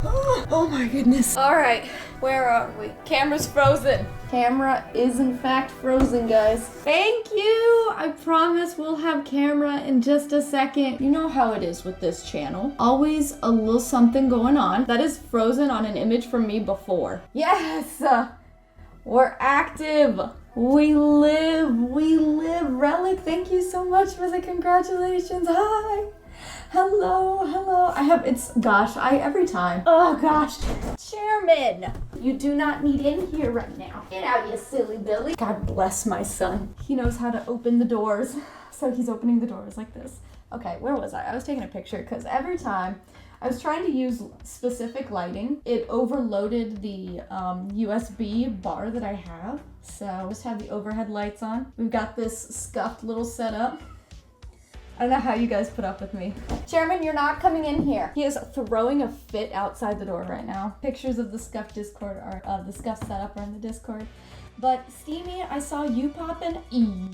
Oh my goodness. All right, where are we? Camera's frozen. Camera is in fact frozen, guys. Thank you. I promise we'll have camera in just a second. You know how it is with this channel. Always a little something going on. That is frozen on an image from me before. Yes, we're active. We live. Relic, thank you so much for the congratulations. Hi. Hello. Every time. Oh gosh. Chairman, you do not need in here right now. Get out, you silly Billy. God bless my son. He knows how to open the doors. So he's opening the doors like this. Okay, where was I? I was taking a picture because every time I was trying to use specific lighting, it overloaded the USB bar that I have. So I just have the overhead lights on. We've got this scuffed little setup. I don't know how you guys put up with me. Chairman, you're not coming in here. He is throwing a fit outside the door right now. Pictures of the scuffed Discord are the scuffed setup are in the Discord. But Steamy, I saw you popping.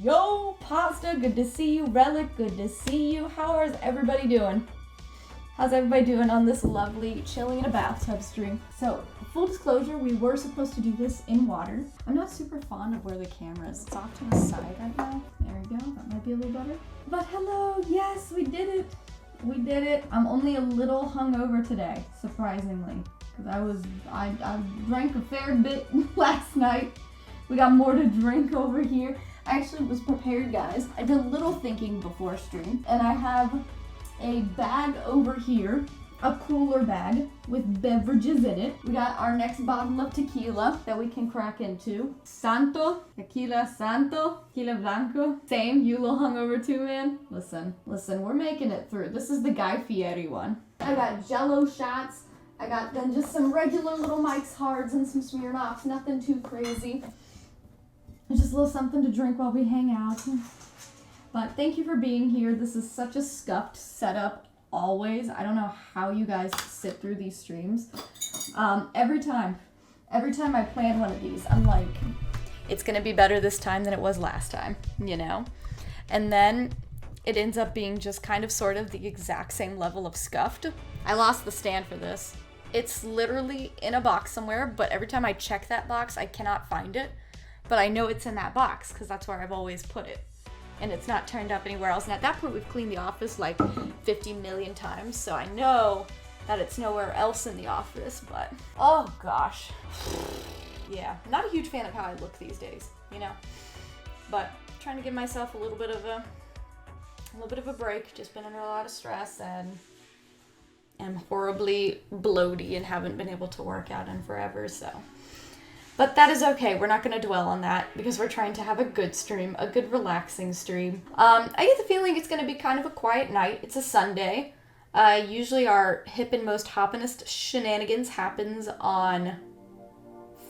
Yo, Pasta, good to see you. Relic, good to see you. How is everybody doing? How's everybody doing on this lovely chilling in a bathtub stream? So, full disclosure, we were supposed to do this in water. I'm not super fond of where the camera is. It's off to the side right now. There we go. That might be a little better. But hello, yes, we did it. We did it. I'm only a little hungover today, surprisingly. Because I drank a fair bit last night. We got more to drink over here. I actually was prepared, guys. I did a little thinking before stream. And I have a bag over here, a cooler bag with beverages in it. We got our next bottle of tequila that we can crack into. Tequila Blanco. Same, you little hungover too, man. Listen, we're making it through. This is the Guy Fieri one. I got Jello shots. I got then just some regular little Mike's Hards and some Smirnoffs. Nothing too crazy. Just a little something to drink while we hang out. But thank you for being here. This is such a scuffed setup always. I don't know how you guys sit through these streams. Every time I plan one of these, I'm like, it's gonna be better this time than it was last time, you know? And then it ends up being just kind of sort of the exact same level of scuffed. I lost the stand for this. It's literally in a box somewhere, but every time I check that box, I cannot find it. But I know it's in that box because that's where I've always put it. And it's not turned up anywhere else. And at that point, we've cleaned the office like 50 million times. So I know that it's nowhere else in the office, but oh gosh. Yeah, not a huge fan of how I look these days, you know, but trying to give myself a little bit of a break. Just been under a lot of stress and am horribly bloaty and haven't been able to work out in forever, so. But that is okay. We're not going to dwell on that because we're trying to have a good stream, a good relaxing stream. I get the feeling it's going to be kind of a quiet night. It's a Sunday. Usually our hip and most hoppinest shenanigans happens on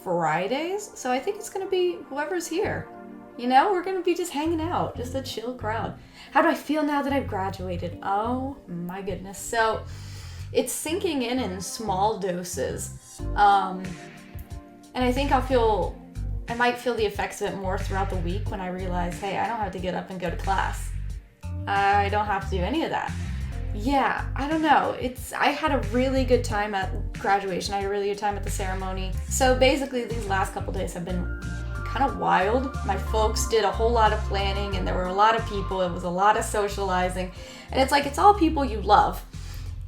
Fridays. So I think it's going to be whoever's here. You know, we're going to be just hanging out, just a chill crowd. How do I feel now that I've graduated? Oh my goodness. So it's sinking in small doses. And I think I might feel the effects of it more throughout the week when I realize, hey, I don't have to get up and go to class. I don't have to do any of that. Yeah, I don't know. I had a really good time at graduation. I had a really good time at the ceremony. So basically these last couple days have been kind of wild. My folks did a whole lot of planning and there were a lot of people. It was a lot of socializing. And it's like, it's all people you love.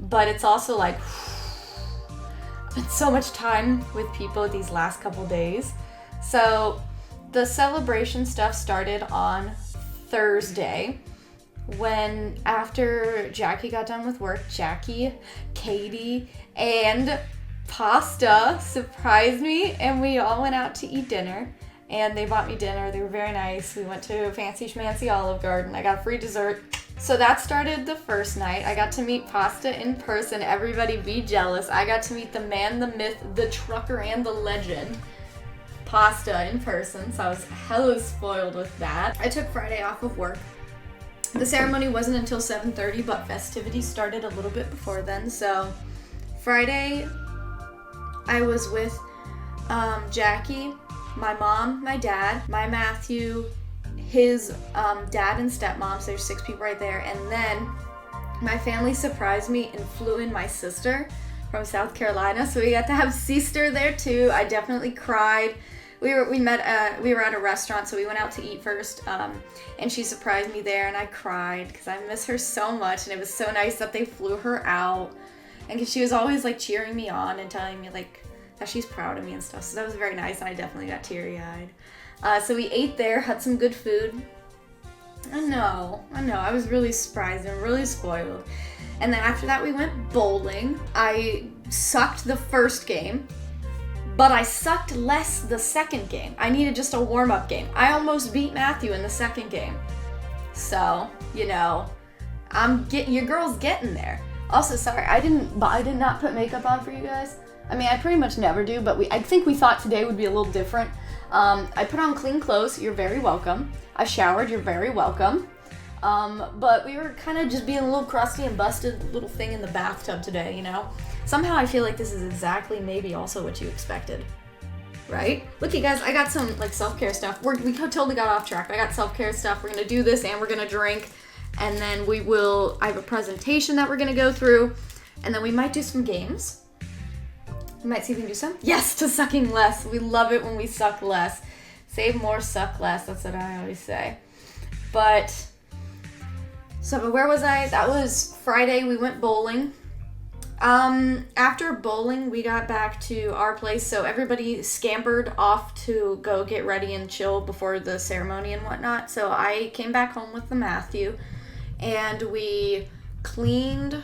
But it's also like, spent so much time with people these last couple days. So the celebration stuff started on Thursday when after Jackie got done with work, Jackie, Katie, and Pasta surprised me and we all went out to eat dinner and they bought me dinner. They were very nice. We went to Fancy Schmancy Olive Garden. I got free dessert. So that started the first night. I got to meet Pasta in person. Everybody be jealous. I got to meet the man, the myth, the trucker, and the legend. Pasta in person, so I was hella spoiled with that. I took Friday off of work. The ceremony wasn't until 7:30, but festivities started a little bit before then. So Friday, I was with Jackie, my mom, my dad, my Matthew, his dad and stepmom, so there's 6 people right there, and then my family surprised me and flew in my sister. from South Carolina, so we got to have sister there too. I definitely cried. We were at a restaurant, so we went out to eat first, and she surprised me there, and I cried because I miss her so much, and it was so nice that they flew her out, and because she was always like cheering me on and telling me like that she's proud of me and stuff, so that was very nice, and I definitely got teary-eyed. So we ate there, had some good food. I know, I was really surprised and really spoiled. And then after that we went bowling. I sucked the first game, but I sucked less the second game. I needed just a warm-up game. I almost beat Matthew in the second game. So, you know, your girl's getting there. Also, sorry, I did not put makeup on for you guys. I mean, I pretty much never do, but I think we thought today would be a little different. I put on clean clothes, you're very welcome. I showered, you're very welcome. But we were kind of just being a little crusty and busted little thing in the bathtub today, you know? Somehow I feel like this is exactly maybe also what you expected, right? Look, you guys, I got some like self-care stuff. We totally got off track. I got self-care stuff. We're gonna do this and we're gonna drink, and then I have a presentation that we're gonna go through, and then we might do some games. We might see if we can do some. Yes, to sucking less. We love it when we suck less. Save more, suck less. That's what I always say. But where was I? That was Friday. We went bowling. After bowling, we got back to our place, so everybody scampered off to go get ready and chill before the ceremony and whatnot. So I came back home with the Matthew, and we cleaned.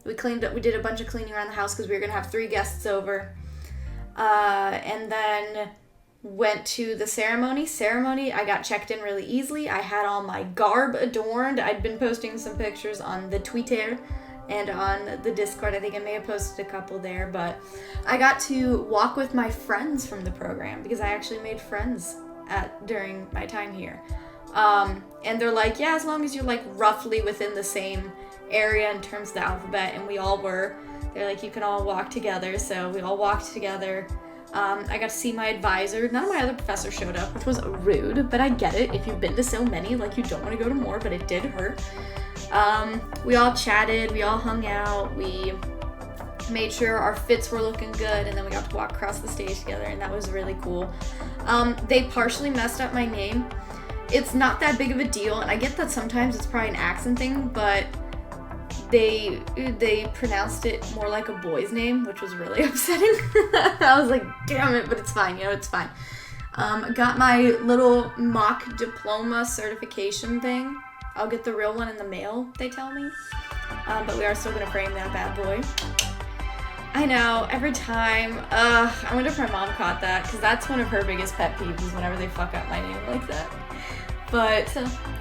We did a bunch of cleaning around the house because we were gonna have 3 guests over, and then went to the ceremony. I got checked in really easily. I had all my garb adorned. I'd been posting some pictures on the Twiiter and on the Discord. I think I may have posted a couple there, but I got to walk with my friends from the program because I actually made friends during my time here. And they're like, yeah, as long as you're like roughly within the same area in terms of the alphabet, and we all were. They're like, you can all walk together, so we all walked together. I got to see my advisor. None of my other professors showed up, which was rude, but I get it. If you've been to so many, like, you don't want to go to more, but it did hurt. We all chatted, we all hung out, we made sure our fits were looking good, and then we got to walk across the stage together, and that was really cool. They partially messed up my name. It's not that big of a deal, and I get that sometimes it's probably an accent thing, but they pronounced it more like a boy's name, which was really upsetting. I was like, damn it, but it's fine, you know, it's fine. Got my little mock diploma certification thing. I'll get the real one in the mail, they tell me. But we are still gonna frame that bad boy. I know, every time, I wonder if my mom caught that, because that's one of her biggest pet peeves is whenever they fuck up my name like that. But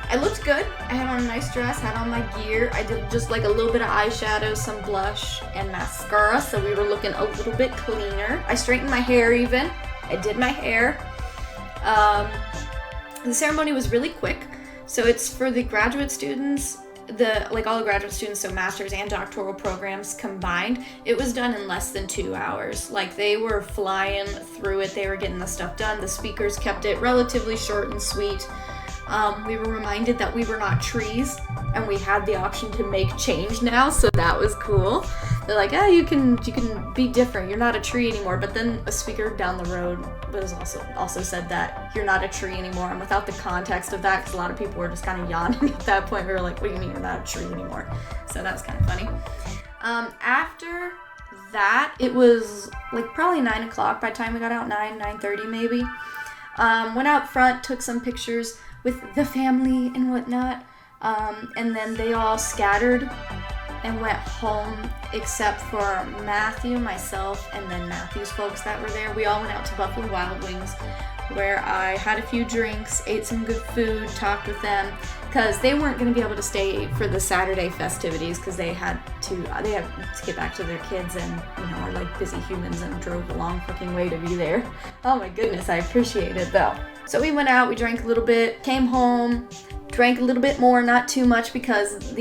I looked good. I had on a nice dress, had on my gear. I did just like a little bit of eyeshadow, some blush, and mascara, so we were looking a little bit cleaner. I straightened my hair even. I did my hair. The ceremony was really quick, so it's for the graduate students, all the graduate students, so master's and doctoral programs combined. It was done in less than 2 hours. Like, they were flying through it. They were getting the stuff done. The speakers kept it relatively short and sweet. We were reminded that we were not trees, and we had the option to make change now, so that was cool. They're like, you can be different. You're not a tree anymore. But then a speaker down the road was also said that you're not a tree anymore. And without the context of that, because a lot of people were just kind of yawning at that point, we were like, what do you mean you're not a tree anymore? So that's kind of funny. After that, it was like probably 9 o'clock by the time we got out, 9:30 maybe. Went out front, took some pictures with the family and whatnot, and then they all scattered and went home, except for Matthew, myself, and then Matthew's folks that were there. We all went out to Buffalo Wild Wings, where I had a few drinks, ate some good food, talked with them, because they weren't going to be able to stay for the Saturday festivities, because they had to get back to their kids, and, you know, are like busy humans and drove a long fucking way to be there. Oh my goodness, I appreciate it though. So we went out, we drank a little bit, came home, drank a little bit more, not too much, because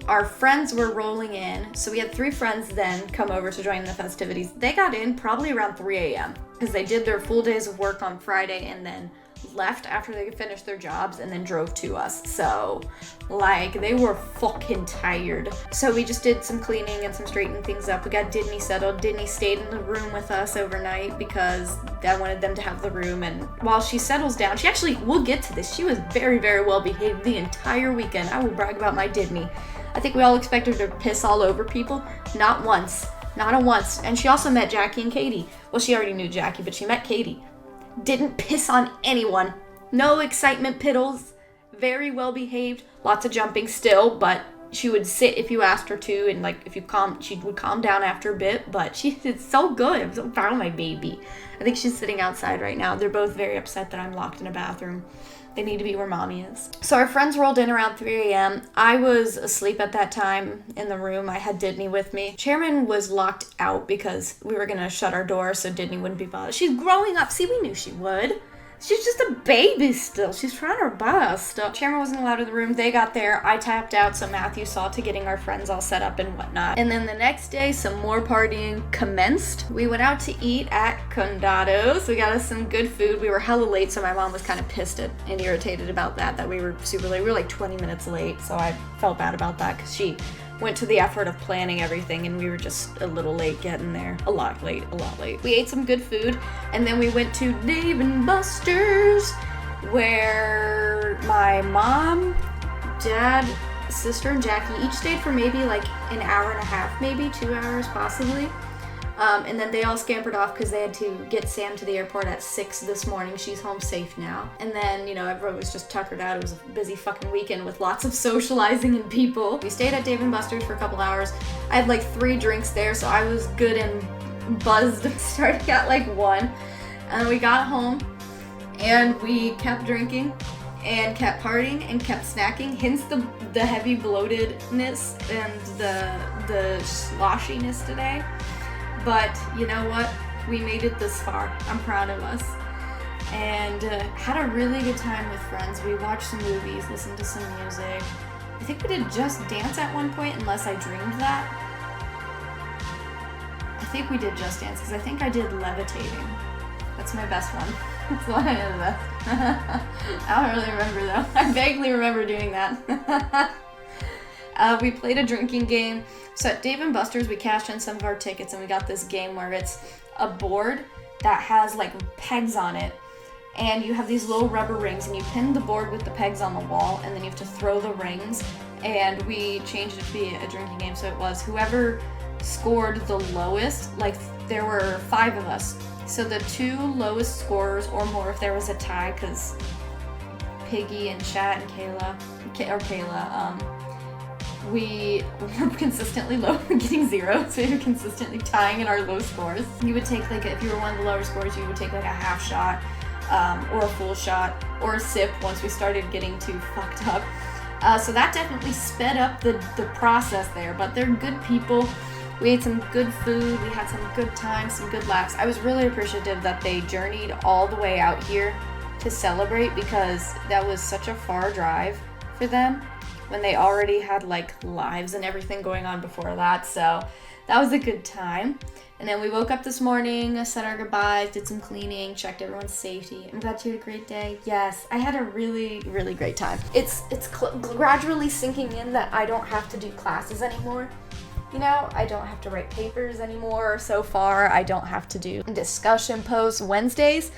our friends were rolling in. So we had 3 friends then come over to join the festivities. They got in probably around 3 a.m. because they did their full days of work on Friday and then left after they finished their jobs and then drove to us. So like they were fucking tired. So we just did some cleaning and some straightening things up. We got Disney settled. Disney stayed in the room with us overnight because I wanted them to have the room. And while she settles down, she actually, we'll get to this, she was very, very well behaved the entire weekend. I will brag about my Disney. I think we all expected her to piss all over people. Not once. Not a once. And she also met Jackie and Katie. Well, she already knew Jackie, but she met Katie. Didn't piss on anyone. No excitement piddles. Very well behaved. Lots of jumping still, but she would sit if you asked her to, and like if you she would calm down after a bit, but she did so good. I'm so proud of my baby. I think she's sitting outside right now. They're both very upset that I'm locked in a bathroom. They need to be where mommy is. So our friends rolled in around 3 a.m. I was asleep at that time in the room. I had Disney with me. Chairman was locked out because we were gonna shut our door so Disney wouldn't be bothered. She's growing up. See, we knew she would. She's just a baby still. She's trying her best. Chairman wasn't allowed in the room. They got there. I tapped out, so Matthew saw to getting our friends all set up and whatnot. And then the next day, some more partying commenced. We went out to eat at Condado's. We got us some good food. We were hella late, so my mom was kind of pissed and irritated about that we were super late. We were like 20 minutes late, so I felt bad about that because she went to the effort of planning everything and we were just a little late getting there. A lot late. We ate some good food and then we went to Dave & Buster's where my mom, dad, sister, and Jackie each stayed for maybe like an hour and a half, maybe 2 hours possibly. And then they all scampered off because they had to get Sam to the airport at 6 this morning. She's home safe now. And then, you know, everyone was just tuckered out. It was a busy fucking weekend with lots of socializing and people. We stayed at Dave & Buster's for a couple hours. I had like 3 drinks there, so I was good and buzzed starting at like 1. And we got home and we kept drinking and kept partying and kept snacking, hence the heavy bloatedness and the sloshiness today. But you know what? We made it this far. I'm proud of us. And had a really good time with friends. We watched some movies, listened to some music. I think we did Just Dance at one point, unless I dreamed that. I think we did Just Dance, because I think I did Levitating. That's my best one. That's the one I did the best. I don't really remember though. I vaguely remember doing that. We played a drinking game. So at Dave & Buster's, we cashed in some of our tickets and we got this game where it's a board that has like pegs on it. And you have these little rubber rings and you pin the board with the pegs on the wall and then you have to throw the rings. And we changed it to be a drinking game. So it was whoever scored the lowest, like there were 5 of us. So the 2 lowest scorers or more if there was a tie, because Piggy and Shat and Kayla, we were consistently low, getting 0, so we were consistently tying in our low scores. You would take like, if you were one of the lower scores, you would take like a half shot, or a full shot, or a sip once we started getting too fucked up. So that definitely sped up the process there, but they're good people. We ate some good food, we had some good times, some good laughs. I was really appreciative that they journeyed all the way out here to celebrate because that was such a far drive for them when they already had like lives and everything going on before that. So that was a good time. And then we woke up this morning, said our goodbyes, did some cleaning, checked everyone's safety. I'm glad you had a great day. Yes, I had a really, really great time. It's gradually sinking in that I don't have to do classes anymore. You know, I don't have to write papers anymore so far. I don't have to do discussion posts. Wednesdays,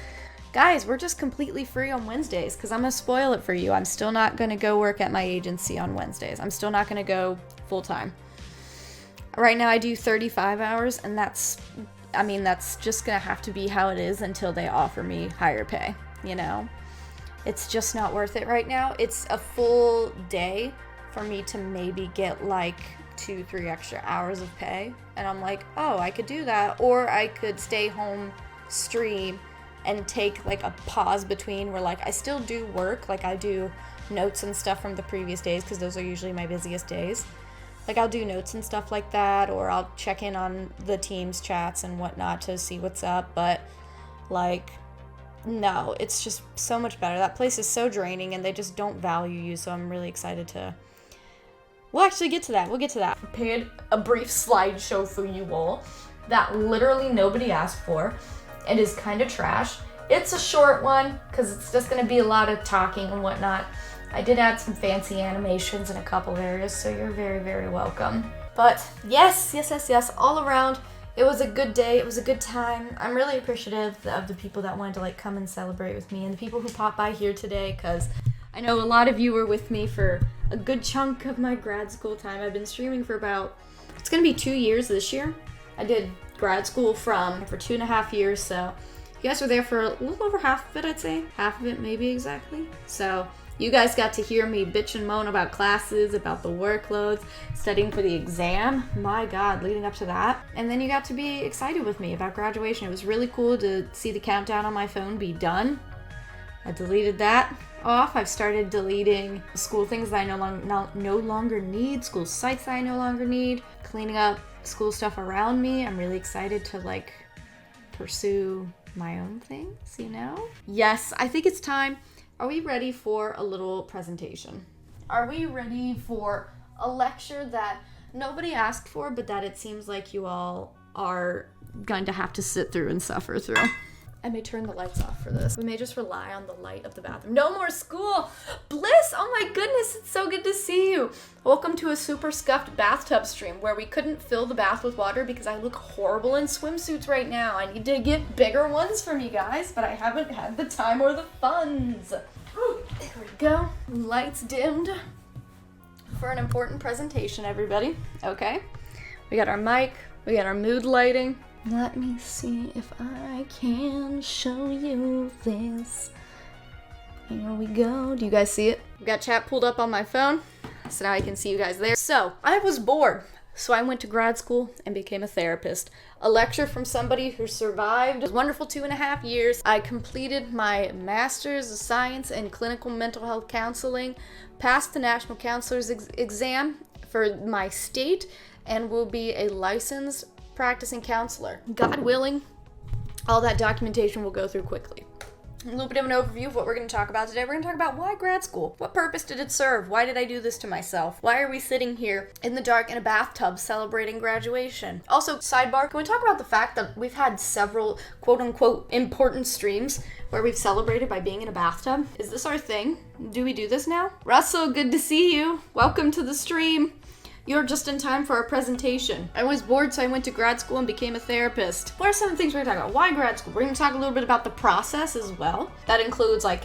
guys, we're just completely free on Wednesdays because I'm going to spoil it for you. I'm still not going to go work at my agency on Wednesdays. I'm still not going to go full time. Right now I do 35 hours and that's just going to have to be how it is until they offer me higher pay, you know? It's just not worth it right now. It's a full day for me to maybe get like 2-3 extra hours of pay. And I'm like, oh, I could do that. Or I could stay home, stream, and take like a pause between where like I still do work. Like I do notes and stuff from the previous days because those are usually my busiest days. Like I'll do notes and stuff like that, or I'll check in on the team's chats and whatnot to see what's up. But like, no, it's just so much better. That place is so draining and they just don't value you. So I'm really excited to, we'll actually get to that. We'll get to that. Prepared a brief slideshow for you all that literally nobody asked for. It is kind of trash. It's a short one because it's just gonna be a lot of talking and whatnot. I did add some fancy animations in a couple areas, so you're very, very welcome. But yes, all around, it was a good day. It was a good time. I'm really appreciative of the people that wanted to like come and celebrate with me and the people who popped by here today, because I know a lot of you were with me for a good chunk of my grad school time. I've been streaming for it's gonna be 2 years this year. I did grad school for 2.5 years, so you guys were there for a little over half of it, I'd say. Half of it, maybe exactly. So you guys got to hear me bitch and moan about classes, about the workloads, studying for the exam. My God, leading up to that. And then you got to be excited with me about graduation. It was really cool to see the countdown on my phone be done. I deleted that off. I've started deleting school things that I no longer need, school sites that I no longer need, cleaning up school stuff around me. I'm really excited to like pursue my own things, you know? Yes, I think it's time. Are we ready for a little presentation? Are we ready for a lecture that nobody asked for, but that it seems like you all are going to have to sit through and suffer through? I may turn the lights off for this. We may just rely on the light of the bathroom. No more school! Bliss! Oh my goodness, it's so good to see you! Welcome to a super scuffed bathtub stream where we couldn't fill the bath with water because I look horrible in swimsuits right now. I need to get bigger ones from you guys, but I haven't had the time or the funds. There we go. Lights dimmed for an important presentation, everybody. Okay. We got our mic. We got our mood lighting. Let me see if I can show you this. Here we go. Do you guys see it? I've got chat pulled up on my phone, so now I can see you guys there. So, I was bored, so I went to grad school and became a therapist. A lecture from somebody who survived a wonderful 2.5 years. I completed my Master's of Science in Clinical Mental Health Counseling, passed the National Counselor's Exam for my state, and will be a licensed practicing counselor. God willing, all that documentation will go through quickly. A little bit of an overview of what we're going to talk about today. We're going to talk about why grad school. What purpose did it serve? Why did I do this to myself? Why are we sitting here in the dark in a bathtub celebrating graduation? Also, sidebar, can we talk about the fact that we've had several quote-unquote important streams where we've celebrated by being in a bathtub? Is this our thing? Do we do this now? Russell, good to see you. Welcome to the stream. You're just in time for our presentation. I was bored, so I went to grad school and became a therapist. What are some of the things we're gonna talk about? Why grad school? We're gonna talk a little bit about the process as well. That includes like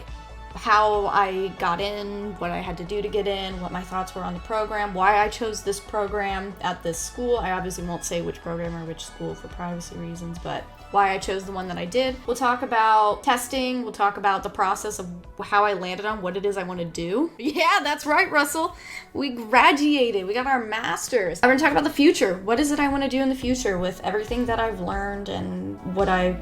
how I got in, what I had to do to get in, what my thoughts were on the program, why I chose this program at this school. I obviously won't say which program or which school for privacy reasons, but why I chose the one that I did. We'll talk about testing. We'll talk about the process of how I landed on what it is I want to do. Yeah, that's right, Russell. We graduated. We got our masters. I'm going to talk about the future. What is it I want to do in the future with everything that I've learned and what I,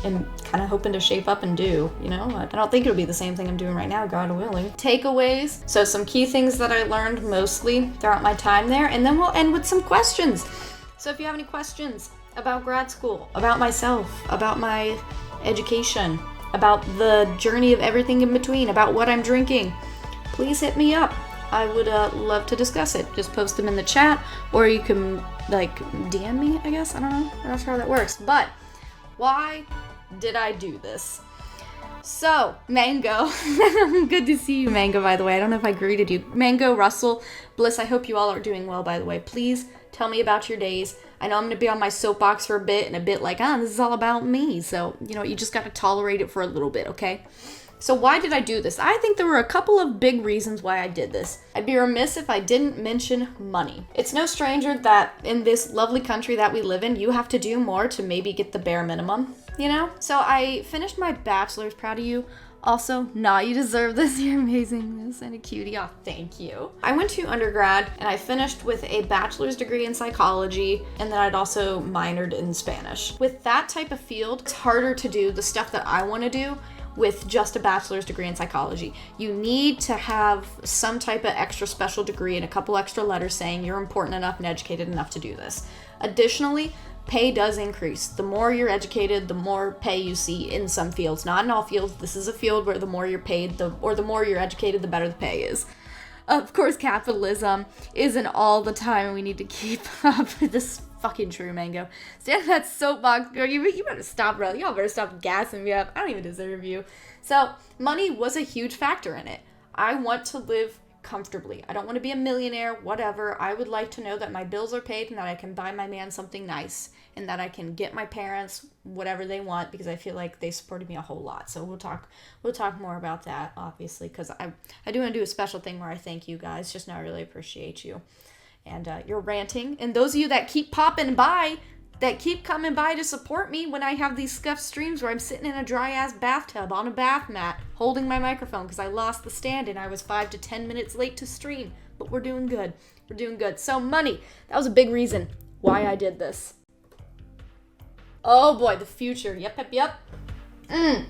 am kind of hoping to shape up and do, I don't think it'll be the same thing I'm doing right now, God willing. Takeaways. So some key things that I learned mostly throughout my time there, and then we'll end with some questions. So if you have any questions about grad school, about myself, about my education, about the journey of everything in between, about what I'm drinking, please hit me up. I would love to discuss it. Just post them in the chat, or you can DM me, I guess. I don't know. I'm not sure how that works. But why did I do this? So, Mango. Good to see you, Mango, by the way. I don't know if I greeted you. Mango, Russell, Bliss, I hope you all are doing well, by the way. Please tell me about your days. I know I'm going to be on my soapbox for a bit and a bit this is all about me. So, you just got to tolerate it for a little bit, okay? So why did I do this? I think there were a couple of big reasons why I did this. I'd be remiss if I didn't mention money. It's no stranger that in this lovely country that we live in, you have to do more to maybe get the bare minimum, So I finished my bachelor's. Proud of you. Also, you deserve this. You're amazing. This and a cutie. Oh, thank you. I went to undergrad and I finished with a bachelor's degree in psychology, and then I'd also minored in Spanish. With that type of field, it's harder to do the stuff that I want to do with just a bachelor's degree in psychology. You need to have some type of extra special degree and a couple extra letters saying you're important enough and educated enough to do this. Additionally, pay does increase. The more you're educated, the more pay you see in some fields. Not in all fields. This is a field where the more you're paid, the more you're educated, the better the pay is. Of course, capitalism isn't all the time, and we need to keep up with this fucking true, Mango. Stand on that soapbox, girl. You better stop, bro. Y'all better stop gassing me up. I don't even deserve you. So money was a huge factor in it. I want to live comfortably. I don't want to be a millionaire, whatever. I would like to know that my bills are paid and that I can buy my man something nice and that I can get my parents whatever they want, because I feel like they supported me a whole lot. So we'll talk more about that, obviously, because I do want to do a special thing where I thank you guys. Just know I really appreciate you. And you're ranting. And those of you that keep popping by, that keep coming by to support me when I have these scuffed streams where I'm sitting in a dry-ass bathtub on a bath mat holding my microphone because I lost the stand and I was 5 to 10 minutes late to stream. But we're doing good. We're doing good. So money, that was a big reason why I did this. Oh boy, the future. Yep.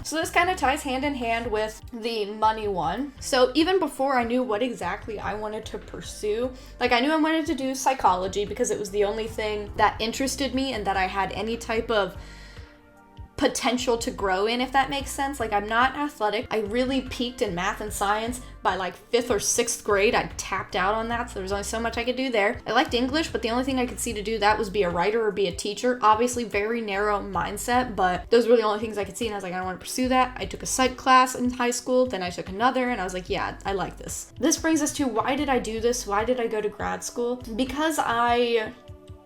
So this kind of ties hand in hand with the money one. So even before I knew what exactly I wanted to pursue, like I knew I wanted to do psychology because it was the only thing that interested me and that I had any type of potential to grow in, if that makes sense. Like I'm not athletic. I really peaked in math and science by like 5th or 6th grade. I tapped out on that, so there was only so much I could do there. I liked English, but the only thing I could see to do that was be a writer or be a teacher. Obviously very narrow mindset, but those were the only things I could see, and I was like, I don't want to pursue that. I took a psych class in high school, then I took another, and I was like, yeah, I like this. This brings us to, why did I do this? Why did I go to grad school? Because I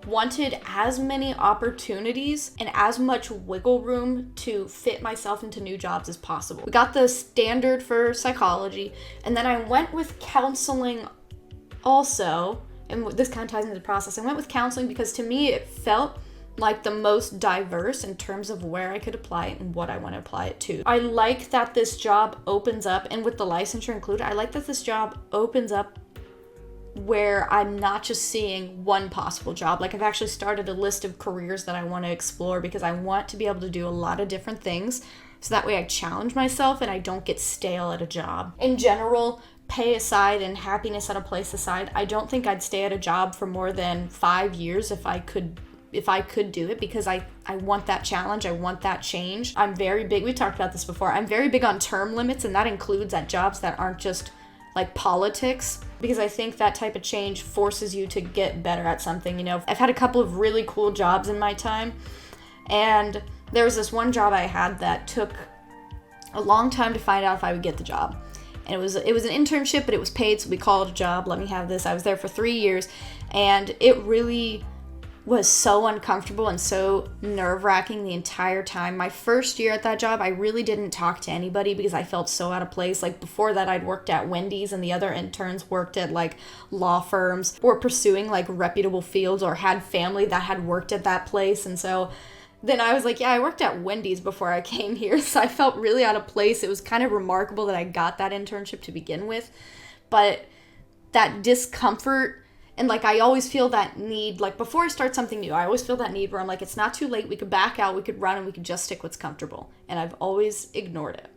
wanted as many opportunities and as much wiggle room to fit myself into new jobs as possible. We got the standard for psychology, and then I went with counseling also, and this kind of ties into the process. I went with counseling because to me it felt like the most diverse in terms of where I could apply it and what I want to apply it to. I like that this job opens up, and with the licensure included, I like that this job opens up where I'm not just seeing one possible job. Like I've actually started a list of careers that I want to explore because I want to be able to do a lot of different things, so that way I challenge myself and I don't get stale at a job. In general, pay aside and happiness at a place aside, I don't think I'd stay at a job for more than 5 years if I could do it, because I want that challenge. I want that change. I'm very big, we talked about this before, I'm very big on term limits, and that includes at jobs that aren't just like politics, because I think that type of change forces you to get better at something. You know, I've had a couple of really cool jobs in my time, and there was this one job I had that took a long time to find out if I would get the job. And it was an internship, but it was paid, so we called it a job. Let me have this. I was there for 3 years, and it really was so uncomfortable and so nerve-wracking the entire time. My first year at that job, I really didn't talk to anybody because I felt so out of place. Like before that, I'd worked at Wendy's, and the other interns worked at like law firms or pursuing like reputable fields or had family that had worked at that place. And so then I was like, yeah, I worked at Wendy's before I came here. So I felt really out of place. It was kind of remarkable that I got that internship to begin with, but that discomfort. And like, I always feel that need, like before I start something new, I always feel that need where I'm like, it's not too late. We could back out, we could run, and we could just stick what's comfortable. And I've always ignored it.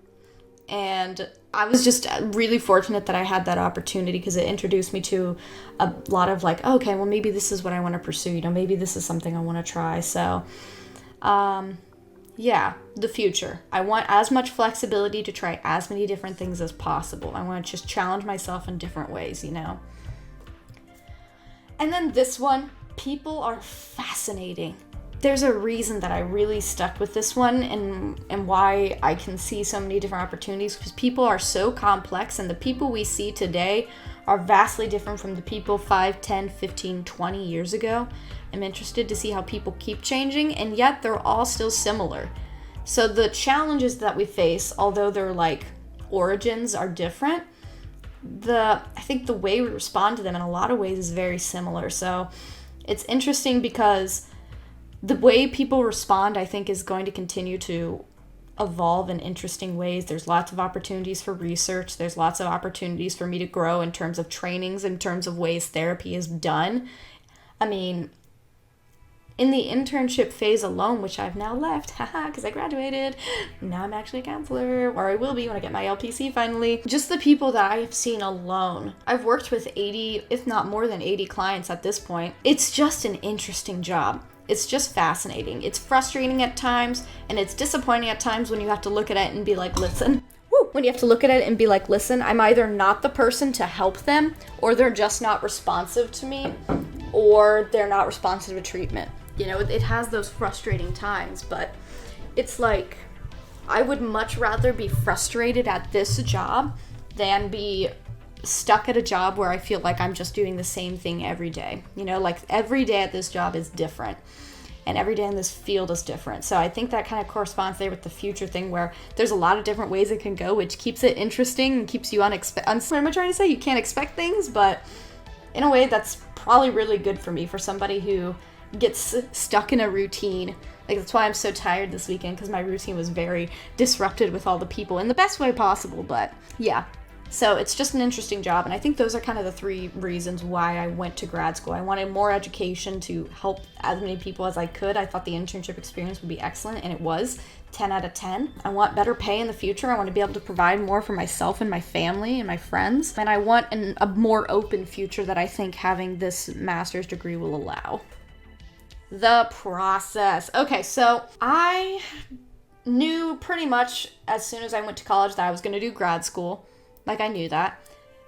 And I was just really fortunate that I had that opportunity, because it introduced me to a lot of like, okay, well, maybe this is what I want to pursue. You know, maybe this is something I want to try. So, yeah, the future. I want as much flexibility to try as many different things as possible. I want to just challenge myself in different ways, you know. And then this one, people are fascinating. There's a reason that I really stuck with this one and why I can see so many different opportunities, because people are so complex, and the people we see today are vastly different from the people 5, 10, 15, 20 years ago. I'm interested to see how people keep changing, and yet they're all still similar. So the challenges that we face, although their like origins are different, I think the way we respond to them in a lot of ways is very similar. So it's interesting because the way people respond, I think, is going to continue to evolve in interesting ways. There's lots of opportunities for research. There's lots of opportunities for me to grow in terms of trainings, in terms of ways therapy is done. I mean, in the internship phase alone, which I've now left, because I graduated, now I'm actually a counselor, or I will be when I get my LPC finally. Just the people that I have seen alone. I've worked with 80, if not more than 80 clients at this point. It's just an interesting job. It's just fascinating. It's frustrating at times, and it's disappointing at times when you have to look at it and be like, listen. When you have to look at it and be like, listen, I'm either not the person to help them, or they're just not responsive to me, or they're not responsive to treatment. You know, it has those frustrating times, but it's like, I would much rather be frustrated at this job than be stuck at a job where I feel like I'm just doing the same thing every day. You know, like every day at this job is different. And every day in this field is different. So I think that kind of corresponds there with the future thing, where there's a lot of different ways it can go, which keeps it interesting and keeps you what am I trying to say? You can't expect things, but in a way that's probably really good for me, for somebody who gets stuck in a routine. Like, that's why I'm so tired this weekend, because my routine was very disrupted with all the people in the best way possible. But yeah, so it's just an interesting job, and I think those are kind of the 3 reasons why I went to grad school. I wanted more education to help as many people as I could. I thought the internship experience would be excellent, and it was 10 out of 10. I want better pay in the future. I want to be able to provide more for myself and my family and my friends, and I want a more open future that I think having this master's degree will allow. The process. Okay, so I knew pretty much as soon as I went to college that I was going to do grad school. Like, I knew that,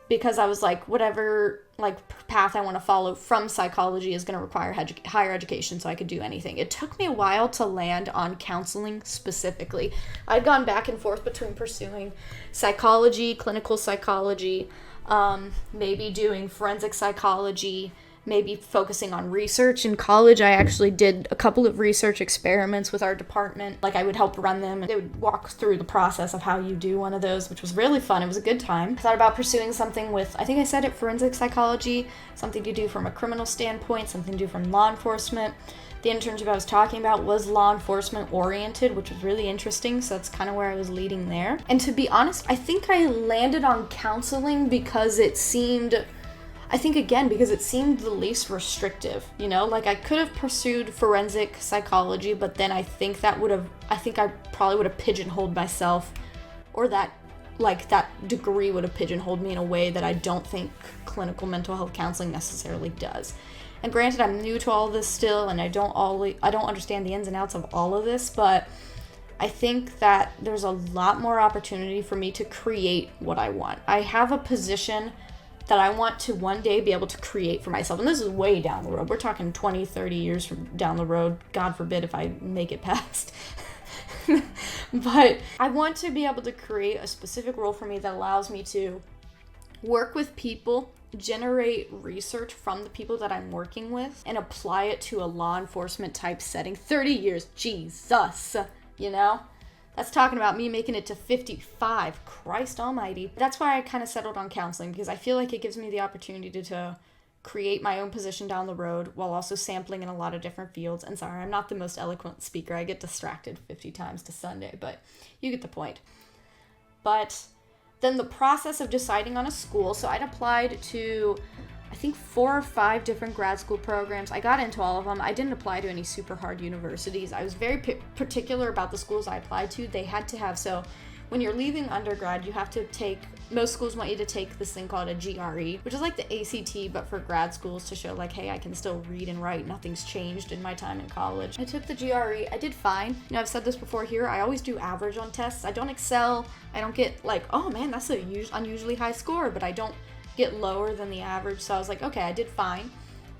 because I was like, whatever like path I want to follow from psychology is going to require higher education, so I could do anything. It took me a while to land on counseling specifically. I'd gone back and forth between pursuing psychology, clinical psychology, maybe doing forensic psychology, maybe focusing on research. In college, I actually did a couple of research experiments with our department. Like, I would help run them, and they would walk through the process of how you do one of those, which was really fun. It was a good time. I thought about pursuing something with, I think I said it, forensic psychology, something to do from a criminal standpoint, something to do from law enforcement. The internship I was talking about was law enforcement oriented, which was really interesting, so that's kind of where I was leading there. And to be honest, I think I landed on counseling because it seemed the least restrictive, you know? Like, I could have pursued forensic psychology, but then I think I probably would have pigeonholed myself, or that degree would have pigeonholed me in a way that I don't think clinical mental health counseling necessarily does. And granted, I'm new to all this still, and I don't understand the ins and outs of all of this, but I think that there's a lot more opportunity for me to create what I want. I have a position that I want to one day be able to create for myself. And this is way down the road. We're talking 20, 30 years from down the road. God forbid if I make it past. But I want to be able to create a specific role for me that allows me to work with people, generate research from the people that I'm working with, and apply it to a law enforcement type setting. 30 years, Jesus, you know? That's talking about me making it to 55. Christ almighty. That's why I kind of settled on counseling, because I feel like it gives me the opportunity to create my own position down the road while also sampling in a lot of different fields. And sorry, I'm not the most eloquent speaker. I get distracted 50 times to Sunday, but you get the point. But then the process of deciding on a school. So I'd applied to, I think, 4 or 5 different grad school programs. I got into all of them. I didn't apply to any super hard universities. I was very particular about the schools I applied to. They had to have, so when you're leaving undergrad, you have to take, most schools want you to take this thing called a GRE, which is like the ACT, but for grad schools, to show like, hey, I can still read and write. Nothing's changed in my time in college. I took the GRE. I did fine. You know, I've said this before here. I always do average on tests. I don't excel. I don't get like, oh man, that's a unusually high score, but I don't get lower than the average. So I was like, okay, I did fine.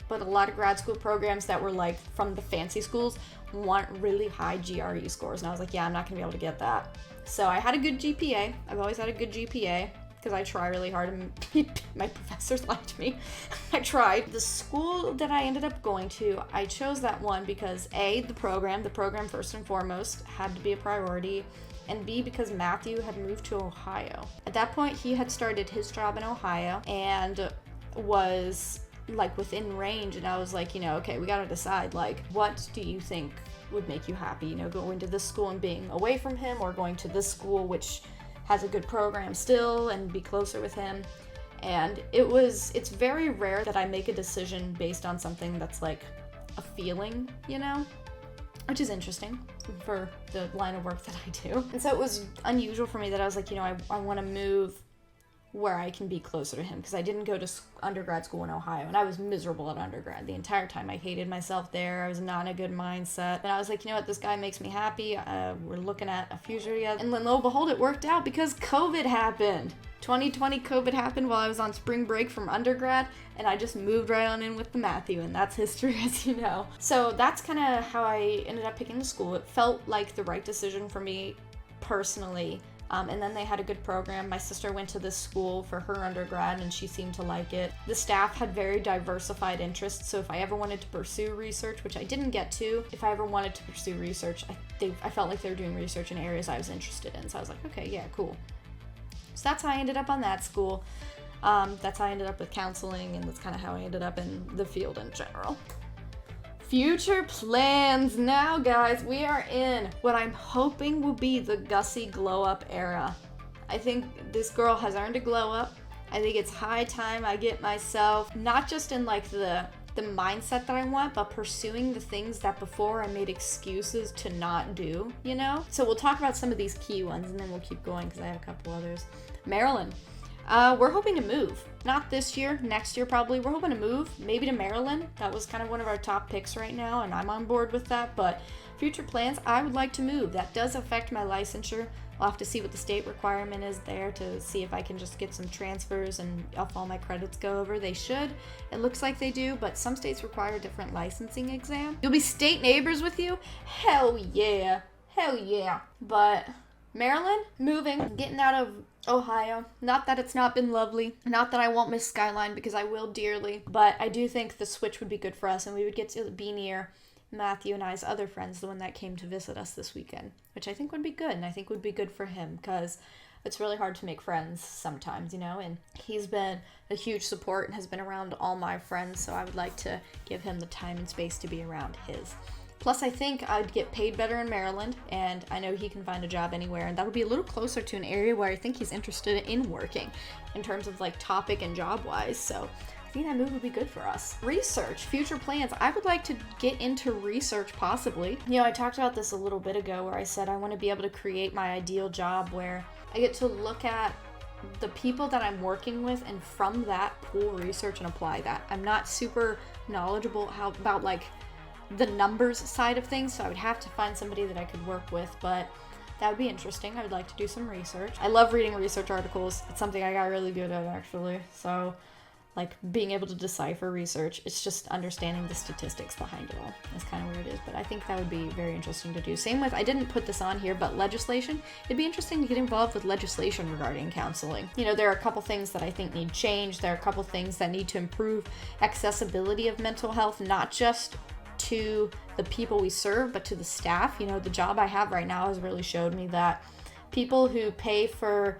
But a lot of grad school programs that were like from the fancy schools want really high GRE scores. And I was like, yeah, I'm not gonna be able to get that. So I had a good GPA. I've always had a good GPA because I try really hard and my professors liked me. I tried. The school that I ended up going to, I chose that one because A, the program first and foremost had to be a priority, and B, because Matthew had moved to Ohio. At that point, he had started his job in Ohio and was like within range, and I was like, you know, okay, we gotta decide, like, what do you think would make you happy, you know, going to this school and being away from him, or going to this school which has a good program still and be closer with him. And it's very rare that I make a decision based on something that's like a feeling, you know, which is interesting for the line of work that I do. And so it was unusual for me that I was like, you know, I want to move where I can be closer to him, because I didn't go to undergrad school in Ohio, and I was miserable at undergrad the entire time. I hated myself there. I was not in a good mindset. And I was like, you know what, this guy makes me happy. We're looking at a future together. And lo and behold, it worked out because COVID happened. 2020 COVID happened while I was on spring break from undergrad, and I just moved right on in with the Matthew, and that's history, as you know. So that's kind of how I ended up picking the school. It felt like the right decision for me personally. And then they had a good program. My sister went to this school for her undergrad, and she seemed to like it. The staff had very diversified interests, so if I ever wanted to pursue research, which I didn't get to, if I ever wanted to pursue research, I felt like they were doing research in areas I was interested in. So I was like, okay, yeah, cool. So that's how I ended up on that school. That's how I ended up with counseling, and that's kind of how I ended up in the field in general. Future plans. Now, guys, we are in what I'm hoping will be the Gussy glow up era. I think this girl has earned a glow up. I think it's high time I get myself, not just in like the mindset that I want, but pursuing the things that before I made excuses to not do, you know? So we'll talk about some of these key ones, and then we'll keep going because I have a couple others. Maryland. We're hoping to move. Not this year, next year probably. We're hoping to move, maybe to Maryland. That was kind of one of our top picks right now, and I'm on board with that. But future plans, I would like to move. That does affect my licensure. I'll have to see what the state requirement is there to see if I can just get some transfers and if all my credits go over. They should. It looks like they do, but some states require a different licensing exam. You'll be state neighbors with you? Hell yeah. Hell yeah. But Maryland, moving, getting out of Ohio. Not that it's not been lovely. Not that I won't miss Skyline, because I will dearly. But I do think the switch would be good for us, and we would get to be near Matthew and I's other friends, the one that came to visit us this weekend, which I think would be good, and I think would be good for him, because it's really hard to make friends sometimes, you know, and he's been a huge support and has been around all my friends, so I would like to give him the time and space to be around his. Plus, I think I'd get paid better in Maryland, and I know he can find a job anywhere, and that'll be a little closer to an area where I think he's interested in working in terms of like topic and job-wise, so I think that move would be good for us. Research, future plans. I would like to get into research possibly. You know, I talked about this a little bit ago where I said I want to be able to create my ideal job where I get to look at the people that I'm working with and from that pull research and apply that. I'm not super knowledgeable about like the numbers side of things, so I would have to find somebody that I could work with, but that would be interesting. I would like to do some research. I love reading research articles. It's something I got really good at, actually. So like being able to decipher research, it's just understanding the statistics behind it all. That's kind of where it is, but I think that would be very interesting to do. Same with, I didn't put this on here, but legislation. It'd be interesting to get involved with legislation regarding counseling. You know, there are a couple things that I think need change. There are a couple things that need to improve accessibility of mental health, not just to the people we serve, but to the staff. You know, the job I have right now has really showed me that people who pay for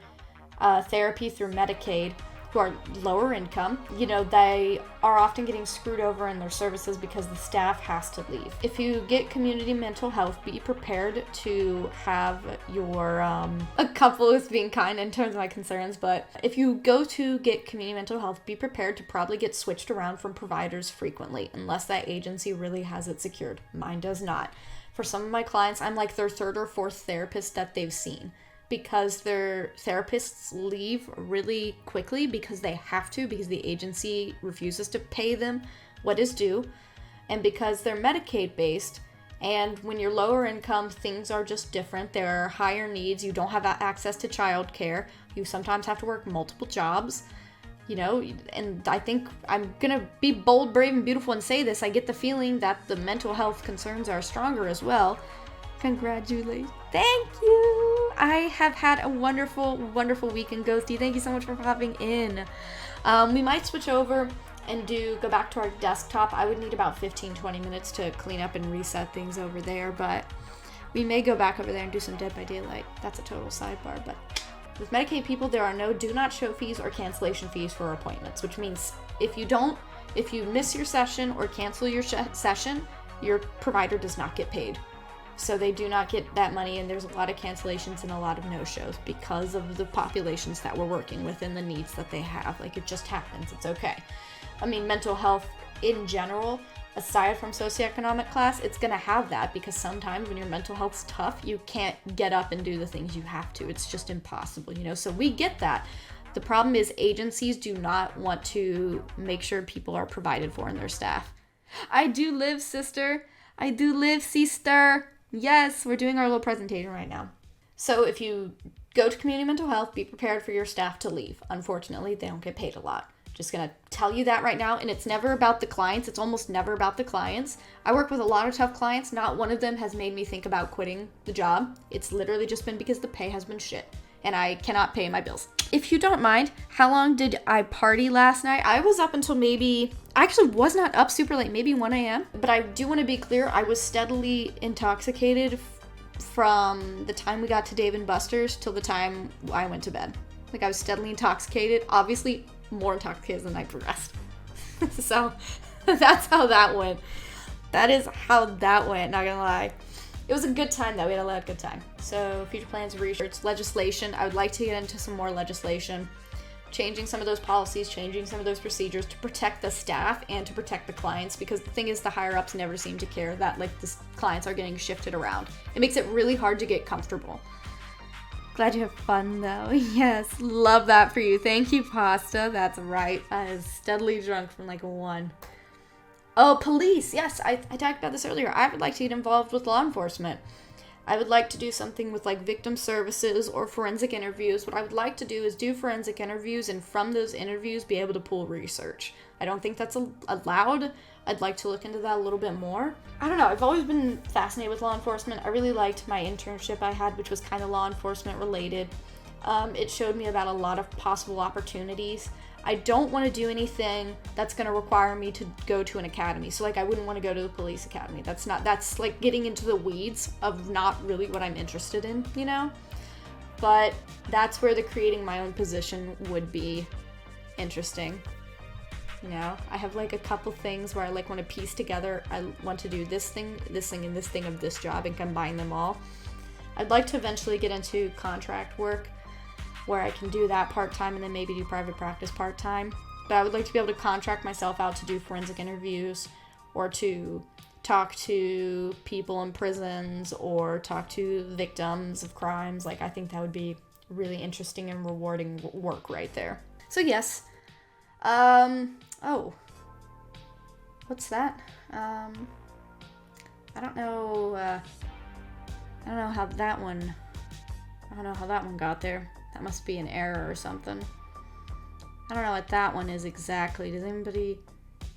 therapy through Medicaid, who are lower income, you know, they are often getting screwed over in their services because the staff has to leave. If you get community mental health, be prepared to have your, a couple is being kind in terms of my concerns, but if you go to get community mental health, be prepared to probably get switched around from providers frequently, unless that agency really has it secured. Mine does not. For some of my clients, I'm like their third or fourth therapist that they've seen, because their therapists leave really quickly because they have to, because the agency refuses to pay them what is due, and because they're Medicaid based, and when you're lower income, things are just different. There are higher needs. You don't have access to childcare. You sometimes have to work multiple jobs, you know, and I think I'm gonna be bold, brave, and beautiful and say this. I get the feeling that the mental health concerns are stronger as well. Congratulations. Thank you. I have had a wonderful, wonderful weekend, Ghosty. Thank you so much for popping in. We might switch over and go back to our desktop. I would need about 15-20 minutes to clean up and reset things over there, but we may go back over there and do some Dead by Daylight. That's a total sidebar, but with Medicaid people, there are no do not show fees or cancellation fees for appointments, which means if you miss your session or cancel your session, your provider does not get paid. So they do not get that money, and there's a lot of cancellations and a lot of no-shows because of the populations that we're working with and the needs that they have. Like, it just happens. It's okay. I mean, mental health in general, aside from socioeconomic class, it's going to have that, because sometimes when your mental health's tough, you can't get up and do the things you have to. It's just impossible, you know? So we get that. The problem is agencies do not want to make sure people are provided for in their staff. I do live, sister. I do live, sister. Yes, we're doing our little presentation right now. So if you go to community mental health, be prepared for your staff to leave. Unfortunately, they don't get paid a lot. Just gonna tell you that right now. And it's never about the clients. It's almost never about the clients. I work with a lot of tough clients. Not one of them has made me think about quitting the job. It's literally just been because the pay has been shit and I cannot pay my bills. If you don't mind, how long did I party last night? I was up until I actually was not up super late, maybe 1 a.m. But I do want to be clear, I was steadily intoxicated from the time we got to Dave & Buster's till the time I went to bed. Like, I was steadily intoxicated, obviously more intoxicated as the night progressed. So that's how that went. That is how that went, not gonna lie. It was a good time though, we had a lot of good time. So future plans, research, legislation. I would like to get into some more legislation, changing some of those policies, changing some of those procedures to protect the staff and to protect the clients, because the thing is the higher ups never seem to care that like the clients are getting shifted around. It makes it really hard to get comfortable. Glad you have fun though. Yes, love that for you. Thank you, Pasta. That's right. I was steadily drunk from like 1. Oh, police. Yes, I talked about this earlier. I would like to get involved with law enforcement. I would like to do something with like victim services or forensic interviews. What I would like to do is do forensic interviews and from those interviews be able to pull research. I don't think that's allowed. I'd like to look into that a little bit more. I don't know. I've always been fascinated with law enforcement. I really liked my internship I had, which was kind of law enforcement related. It showed me about a lot of possible opportunities. I don't want to do anything that's going to require me to go to an academy. So like I wouldn't want to go to the police academy. That's like getting into the weeds of not really what I'm interested in, you know? But that's where the creating my own position would be interesting. You know, I have like a couple things where I like want to piece together. I want to do this thing, and this thing of this job and combine them all. I'd like to eventually get into contract work where I can do that part-time and then maybe do private practice part-time. But I would like to be able to contract myself out to do forensic interviews or to talk to people in prisons or talk to victims of crimes. Like, I think that would be really interesting and rewarding work right there. So yes. Oh. What's that? I don't know how that one got there. That must be an error or something. I don't know what that one is exactly. Do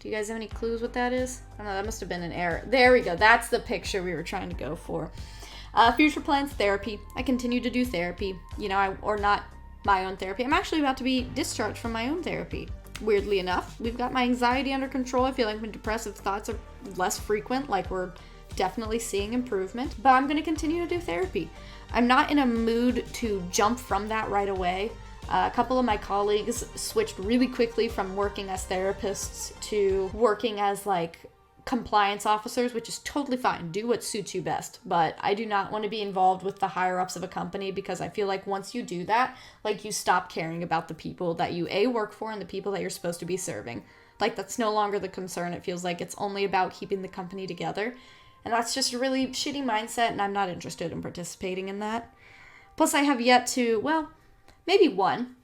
you guys have any clues what that is? I don't know, that must have been an error. There we go. That's the picture we were trying to go for. Future plans, therapy. I continue to do therapy, or not my own therapy. I'm actually about to be discharged from my own therapy. Weirdly enough, we've got my anxiety under control. I feel like my depressive thoughts are less frequent, like we're definitely seeing improvement, but I'm going to continue to do therapy. I'm not in a mood to jump from that right away. A couple of my colleagues switched really quickly from working as therapists to working as like compliance officers, which is totally fine. Do what suits you best. But I do not want to be involved with the higher ups of a company because I feel like once you do that, like you stop caring about the people that you work for and the people that you're supposed to be serving. Like that's no longer the concern. It feels like it's only about keeping the company together. And that's just a really shitty mindset, and I'm not interested in participating in that. Plus, I have yet to, maybe one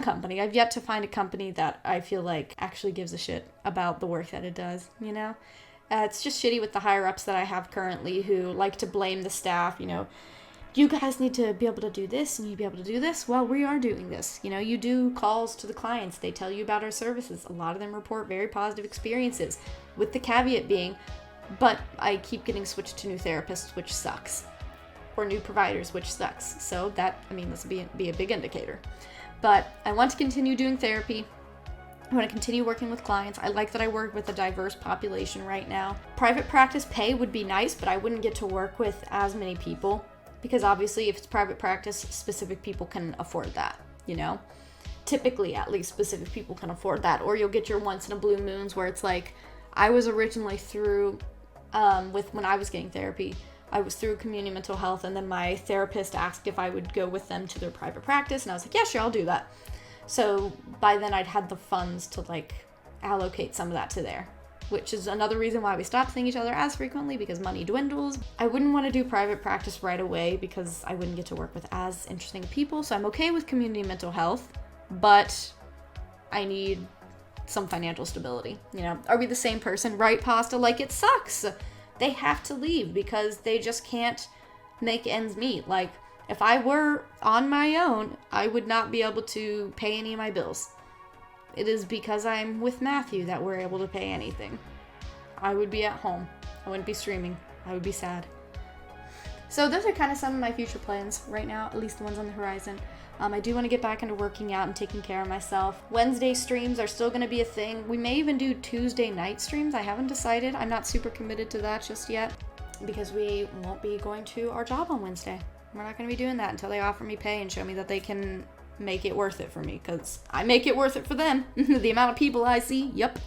company. I've yet to find a company that I feel like actually gives a shit about the work that it does, It's just shitty with the higher-ups that I have currently who like to blame the staff, You guys need to be able to do this, and you be able to do this. Well, we are doing this. You do calls to the clients. They tell you about our services. A lot of them report very positive experiences, with the caveat being, but I keep getting switched to new therapists, which sucks. Or new providers, which sucks. So this would be a big indicator. But I want to continue doing therapy. I want to continue working with clients. I like that I work with a diverse population right now. Private practice pay would be nice, but I wouldn't get to work with as many people. Because obviously, if it's private practice, specific people can afford that, Typically, at least, specific people can afford that. Or you'll get your once in a blue moons where it's like, I was originally through... when I was getting therapy, I was through community mental health, and then my therapist asked if I would go with them to their private practice, and I was like, yeah, sure, I'll do that. So by then I'd had the funds to allocate some of that to there, which is another reason why we stopped seeing each other as frequently, because money dwindles. I wouldn't want to do private practice right away because I wouldn't get to work with as interesting people, so I'm okay with community mental health, but I need some financial stability. You know, are we the same person? Right, Pasta? Like, it sucks. They have to leave because they just can't make ends meet. Like, if I were on my own, I would not be able to pay any of my bills. It is because I'm with Matthew that we're able to pay anything. I would be at home. I wouldn't be streaming. I would be sad. So those are kind of some of my future plans right now, at least the ones on the horizon. I do want to get back into working out and taking care of myself. Wednesday streams are still going to be a thing. We may even do Tuesday night streams. I haven't decided. I'm not super committed to that just yet because we won't be going to our job on Wednesday. We're not going to be doing that until they offer me pay and show me that they can make it worth it for me, because I make it worth it for them. The amount of people I see, yep.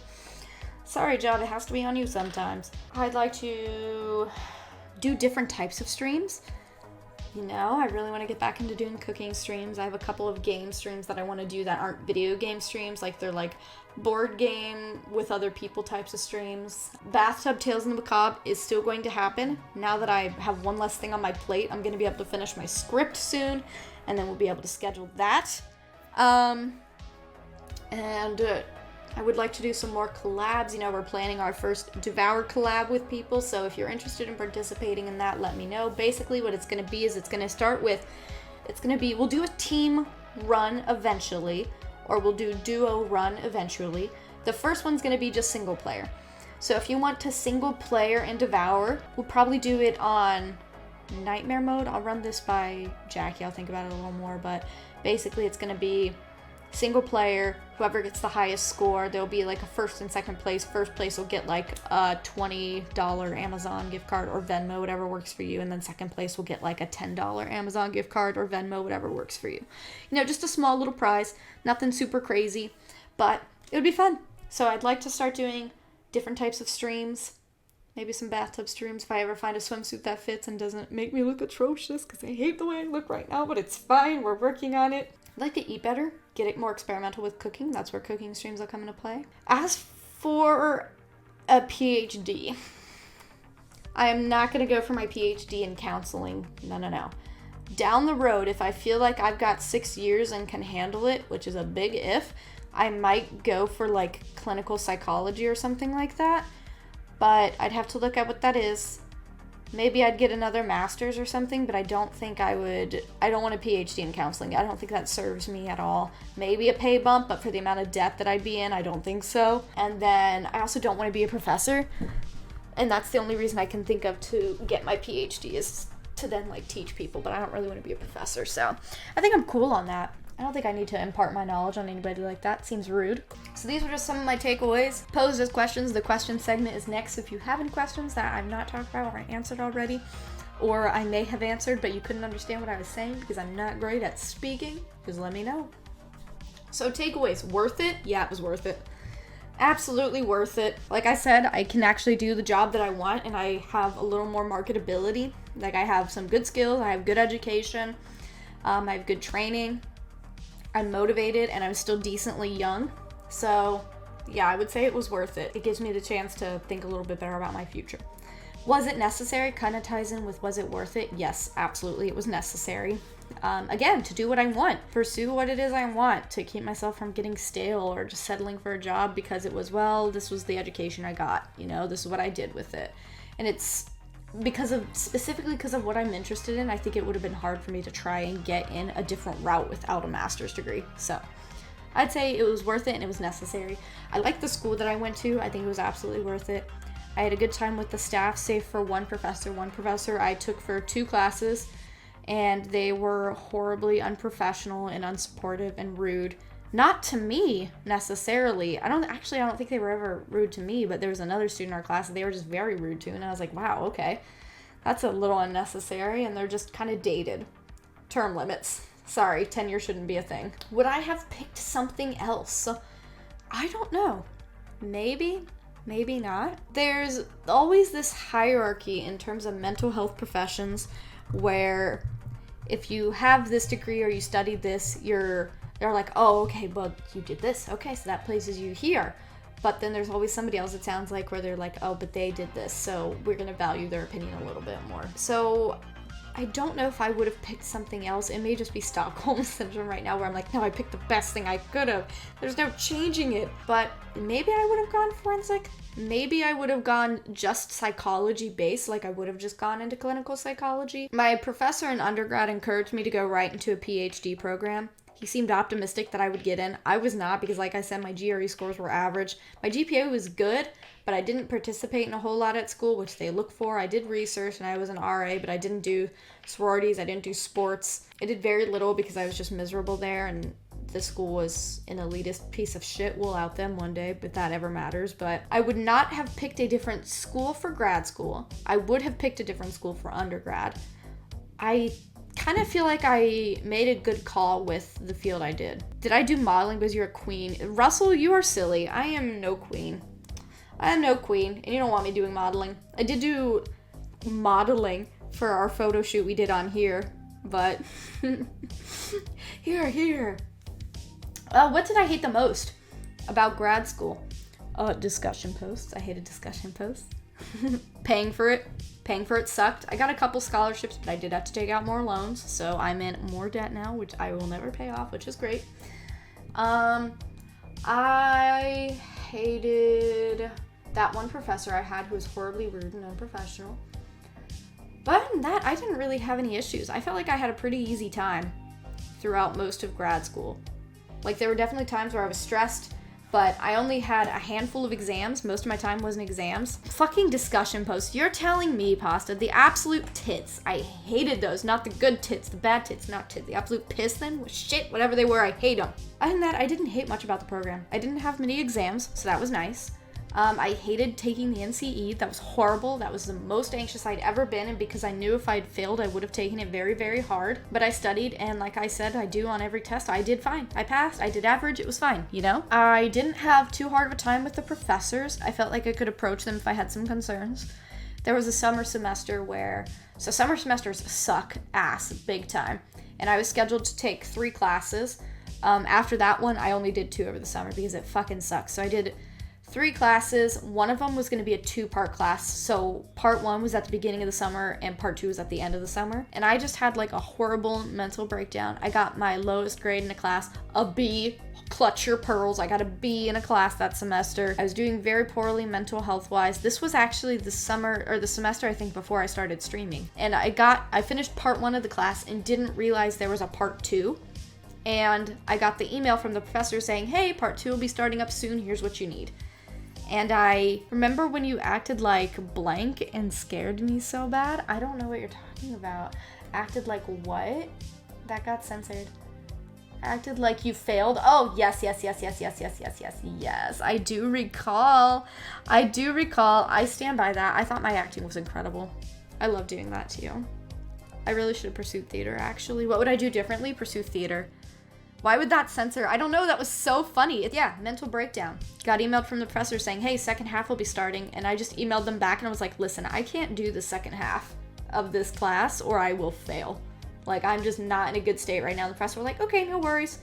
Sorry, job, it has to be on you sometimes. I'd like to do different types of streams. You know, I really want to get back into doing cooking streams. I have a couple of game streams that I want to do that aren't video game streams. Like, they're like board game with other people types of streams. Bathtub Tales in the Macabre is still going to happen. Now that I have one less thing on my plate, I'm going to be able to finish my script soon, and then we'll be able to schedule that. I would like to do some more collabs. You know, we're planning our first Devour collab with people, so if you're interested in participating in that, let me know. Basically, what it's going to be is we'll do a team run eventually, or we'll do duo run eventually. The first one's going to be just single player. So if you want to single player and Devour, we'll probably do it on Nightmare mode. I'll run this by Jackie. I'll think about it a little more, but basically it's going to be single player. Whoever gets the highest score, there'll be like a first and second place. First place will get like a $20 Amazon gift card or Venmo, whatever works for you, and then second place will get like a $10 Amazon gift card or Venmo, whatever works for you. You know, just a small little prize, nothing super crazy, but it would be fun. So I'd like to start doing different types of streams. Maybe some bathtub streams if I ever find a swimsuit that fits and doesn't make me look atrocious, because I hate the way I look right now, but it's fine. We're working on it. I'd like to eat better, get it more experimental with cooking. That's where cooking streams will come into play. As for a PhD, I am not going to go for my PhD in counseling. No. Down the road, if I feel like I've got 6 years and can handle it, which is a big if, I might go for like clinical psychology or something like that. But I'd have to look at what that is. Maybe I'd get another master's or something, but I don't think I would. I don't want a PhD in counseling. I don't think that serves me at all. Maybe a pay bump, but for the amount of debt that I'd be in, I don't think so. And then I also don't want to be a professor. And that's the only reason I can think of to get my PhD is to then like teach people, but I don't really want to be a professor. So I think I'm cool on that. I don't think I need to impart my knowledge on anybody like that. Seems rude. So these are just some of my takeaways. Posed as questions. The question segment is next. If you have any questions that I've not talked about or I answered already, or I may have answered but you couldn't understand what I was saying because I'm not great at speaking, just let me know. So takeaways. Worth it? Yeah, it was worth it. Absolutely worth it. Like I said, I can actually do the job that I want, and I have a little more marketability. Like, I have some good skills. I have good education. I have good training. I'm motivated, and I'm still decently young. So yeah, I would say it was worth it. It gives me the chance to think a little bit better about my future. Was it necessary? Kind of ties in with was it worth it? Yes, absolutely, it was necessary. Again, to do what I want, pursue what it is I want, to keep myself from getting stale or just settling for a job because it was, well, this was the education I got, you know, this is what I did with it. And it's specifically because of what I'm interested in. I think it would have been hard for me to try and get in a different route without a master's degree. So I'd say it was worth it and it was necessary. I liked the school that I went to. I think it was absolutely worth it. I had a good time with the staff, save for one professor. One professor I took for 2 classes, and they were horribly unprofessional and unsupportive and rude. Not to me, necessarily. I don't think they were ever rude to me, but there was another student in our class that they were just very rude to, and I was like, wow, okay. That's a little unnecessary, and they're just kind of dated. Term limits. Sorry, tenure shouldn't be a thing. Would I have picked something else? I don't know. Maybe not. There's always this hierarchy in terms of mental health professions where if you have this degree or you studied this, they're like, oh, okay, well, you did this. Okay, so that places you here. But then there's always somebody else, it sounds like, where they're like, oh, but they did this, so we're going to value their opinion a little bit more. So I don't know if I would have picked something else. It may just be Stockholm Syndrome right now where I'm like, no, I picked the best thing I could have. There's no changing it. But maybe I would have gone forensic. Maybe I would have gone just psychology based, like I would have just gone into clinical psychology. My professor in undergrad encouraged me to go right into a PhD program. He seemed optimistic that I would get in. I was not because, like I said, my GRE scores were average. My GPA was good, but I didn't participate in a whole lot at school, which they look for. I did research and I was an RA, but I didn't do sororities. I didn't do sports. I did very little because I was just miserable there, and the school was an elitist piece of shit. We'll out them one day, if that ever matters. But I would not have picked a different school for grad school. I would have picked a different school for undergrad. I kind of feel like I made a good call with the field I did. Did I do modeling because you're a queen? Russell, you are silly. I am no queen. I am no queen, and you don't want me doing modeling. I did do modeling for our photo shoot we did on here, but here. What did I hate the most about grad school? Discussion posts. I hated discussion posts. Paying for it sucked. I got a couple scholarships, but I did have to take out more loans, so I'm in more debt now, which I will never pay off, which is great. I hated that one professor I had who was horribly rude and unprofessional. But other than that, I didn't really have any issues. I felt like I had a pretty easy time throughout most of grad school. Like, there were definitely times where I was stressed, but I only had a handful of exams. Most of my time wasn't exams. Fucking discussion posts. You're telling me, Pasta, the absolute tits. I hated those. Not the good tits, the bad tits, not tits. The absolute piss then. Shit, whatever they were, I hate them. Other than that, I didn't hate much about the program. I didn't have many exams, so that was nice. I hated taking the NCE. That was horrible. That was the most anxious I'd ever been, and because I knew if I'd failed, I would have taken it very, very hard. But I studied, and like I said, I do on every test. I did fine. I passed. I did average. It was fine, you know? I didn't have too hard of a time with the professors. I felt like I could approach them if I had some concerns. There was a summer semester so summer semesters suck ass big time, and I was scheduled to take 3 classes. After that one, I only did 2 over the summer because it fucking sucks. So I did 3 classes. One of them was going to be a 2-part class. So part 1 was at the beginning of the summer and part 2 was at the end of the summer. And I just had like a horrible mental breakdown. I got my lowest grade in a class, a B. Clutch your pearls. I got a B in a class that semester. I was doing very poorly mental health wise. This was actually the semester I think before I started streaming. And I finished part 1 of the class and didn't realize there was a part 2. And I got the email from the professor saying, hey, part 2 will be starting up soon. Here's what you need. And I remember when you acted like blank and scared me so bad. I don't know what you're talking about. Acted like what? That got censored. Acted like you failed. Oh, yes. I do recall. I stand by that. I thought my acting was incredible. I love doing that too. I really should have pursued theater, actually. What would I do differently? Pursue theater. Why would that censor? I don't know. That was so funny. Mental breakdown. Got emailed from the professor saying, hey, second half will be starting. And I just emailed them back and I was like, listen, I can't do the second half of this class or I will fail. Like, I'm just not in a good state right now. The professor was like, okay, no worries.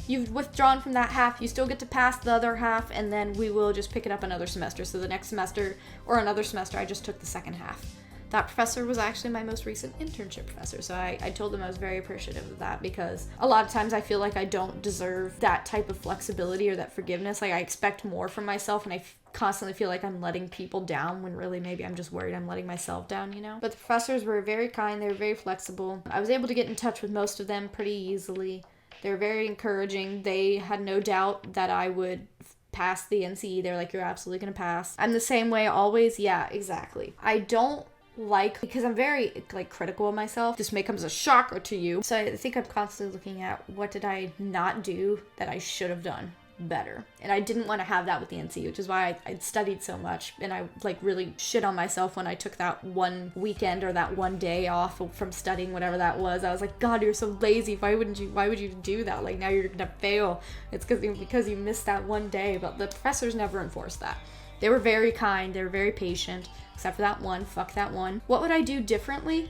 You've withdrawn from that half. You still get to pass the other half, and then we will just pick it up another semester. So the next semester or another semester, I just took the second half. That professor was actually my most recent internship professor. So I told him I was very appreciative of that because a lot of times I feel like I don't deserve that type of flexibility or that forgiveness. Like, I expect more from myself, and I constantly feel like I'm letting people down when really maybe I'm just worried I'm letting myself down, you know? But the professors were very kind. They were very flexible. I was able to get in touch with most of them pretty easily. They were very encouraging. They had no doubt that I would pass the NCE. They're like, you're absolutely going to pass. I'm the same way always. Yeah, exactly. I don't because I'm very critical of myself. This may come as a shocker to you. So I think I'm constantly looking at what did I not do that I should have done better. And I didn't want to have that with the NC, which is why I studied so much, and I really shit on myself when I took that one weekend or that one day off from studying, whatever that was. I was like, God, you're so lazy. Why would you do that? Like, now you're gonna fail. It's because you missed that one day. But the professors never enforced that. They were very kind. They were very patient, except for that one. Fuck that one. What would I do differently?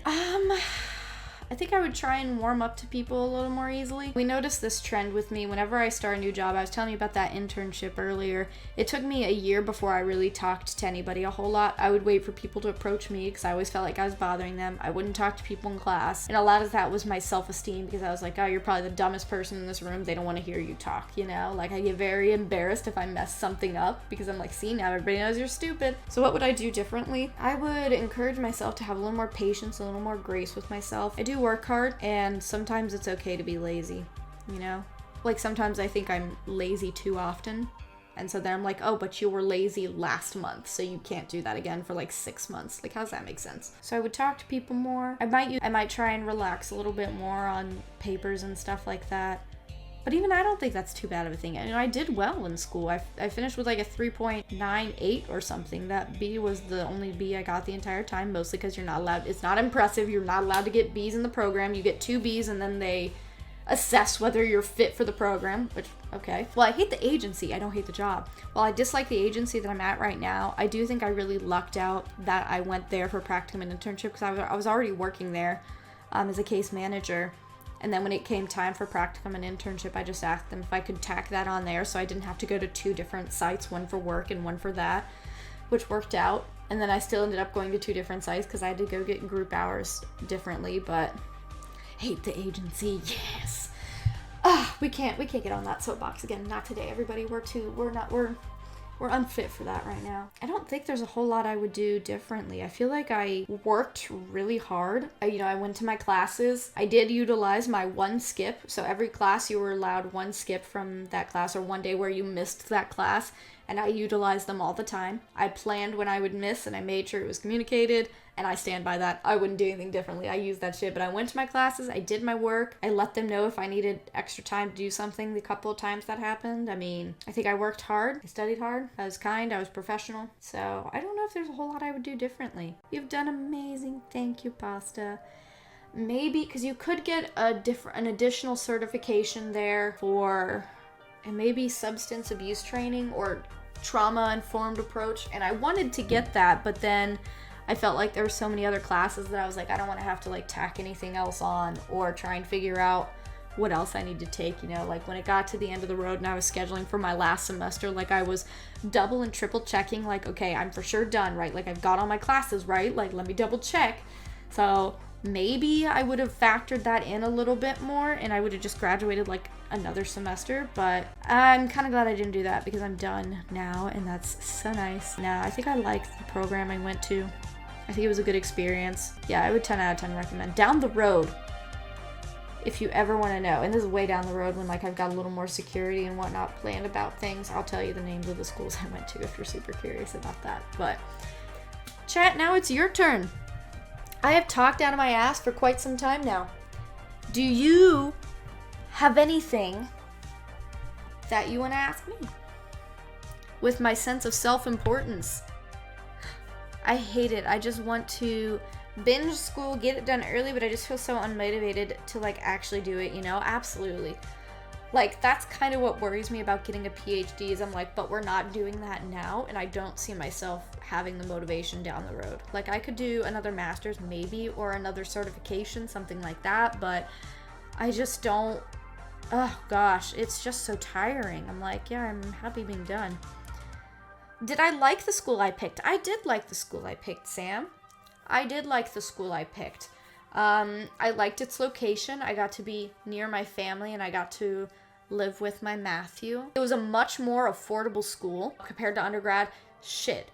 I think I would try and warm up to people a little more easily. We noticed this trend with me whenever I start a new job. I was telling you about that internship earlier. It took me a year before I really talked to anybody a whole lot. I would wait for people to approach me because I always felt like I was bothering them. I wouldn't talk to people in class. And a lot of that was my self-esteem because I was like, oh, you're probably the dumbest person in this room. They don't want to hear you talk, you know? Like, I get very embarrassed if I mess something up because I'm like, see, now everybody knows you're stupid. So what would I do differently? I would encourage myself to have a little more patience, a little more grace with myself. I do work hard, and sometimes it's okay to be lazy, you know? Like, sometimes I think I'm lazy too often, and so then I'm like, oh, but you were lazy last month, so you can't do that again for like 6 months. Like, how's that make sense? So I would talk to people more. I might try and relax a little bit more on papers and stuff like that. But even I don't think that's too bad of a thing. And I did well in school. I finished with like a 3.98 or something. That B was the only B I got the entire time, mostly because you're not allowed. It's not impressive. You're not allowed to get Bs in the program. You get 2 Bs and then they assess whether you're fit for the program, which, okay. Well, I hate the agency. I don't hate the job. While I dislike the agency that I'm at right now, I do think I really lucked out that I went there for practicum and internship because I was already working there as a case manager. And then when it came time for practicum and internship, I just asked them if I could tack that on there so I didn't have to go to 2 different sites, one for work and one for that, which worked out. And then I still ended up going to 2 different sites because I had to go get group hours differently, but hate the agency, yes. We can't get on that soapbox again. Not today, everybody. We're unfit for that right now. I don't think there's a whole lot I would do differently. I feel like I worked really hard. I went to my classes. I did utilize my 1 skip. So every class you were allowed 1 skip from that class or 1 day where you missed that class. And I utilized them all the time. I planned when I would miss and I made sure it was communicated. And I stand by that. I wouldn't do anything differently. I used that shit. But I went to my classes. I did my work. I let them know if I needed extra time to do something the couple of times that happened. I mean, I think I worked hard. I studied hard. I was kind. I was professional. So I don't know if there's a whole lot I would do differently. You've done amazing. Thank you, Pasta. Maybe, because you could get an additional certification there for maybe substance abuse training or trauma-informed approach. And I wanted to get that, but then I felt like there were so many other classes that I was like, I don't want to have to like tack anything else on or try and figure out what else I need to take, like when it got to the end of the road and I was scheduling for my last semester, like I was double and triple checking, like, okay, I'm for sure done, right? Like I've got all my classes, right? Like, let me double check. So maybe I would have factored that in a little bit more and I would have just graduated like another semester, but I'm kind of glad I didn't do that because I'm done now and that's so nice. Now, I think I liked the program I went to. I think it was a good experience. Yeah, I would 10 out of 10 recommend. Down the road, if you ever want to know, and this is way down the road when like I've got a little more security and whatnot planned about things, I'll tell you the names of the schools I went to if you're super curious about that. But chat, now it's your turn. I have talked out of my ass for quite some time now. Do you have anything that you want to ask me? With my sense of self-importance. I hate it. I just want to binge school, get it done early, but I just feel so unmotivated to like actually do it, Absolutely. Like, that's kind of what worries me about getting a PhD is I'm like, but we're not doing that now, and I don't see myself having the motivation down the road. Like, I could do another master's maybe, or another certification, something like that, but I just don't, oh gosh, it's just so tiring. I'm like, yeah, I'm happy being done. Did I like the school I picked? I did like the school I picked, Sam. I did like the school I picked. I liked its location. I got to be near my family and I got to live with my Matthew. It was a much more affordable school compared to undergrad. Shit.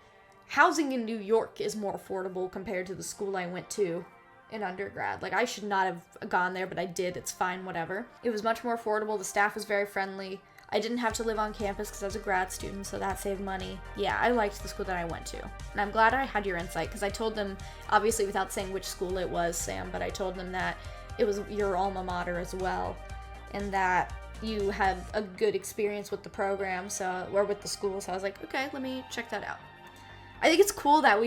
Housing in New York is more affordable compared to the school I went to in undergrad. Like, I should not have gone there, but I did. It's fine, whatever. It was much more affordable. The staff was very friendly. I didn't have to live on campus because I was a grad student, so that saved money. Yeah, I liked the school that I went to. And I'm glad I had your insight because I told them, obviously without saying which school it was, Sam, but I told them that it was your alma mater as well and that you had a good experience with the program, or with the school, so I was like, okay, let me check that out. I think it's cool that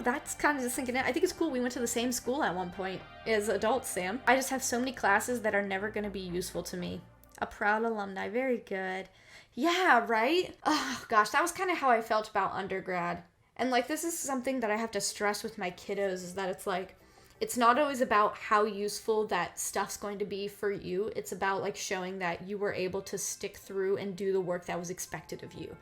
that's kind of just sinking in. I think it's cool we went to the same school at one point as adults, Sam. I just have so many classes that are never going to be useful to me. A proud alumni. Very good. Yeah, right? Oh, gosh, that was kind of how I felt about undergrad. And, like, this is something that I have to stress with my kiddos is that it's like, it's not always about how useful that stuff's going to be for you. It's about like showing that you were able to stick through and do the work that was expected of you.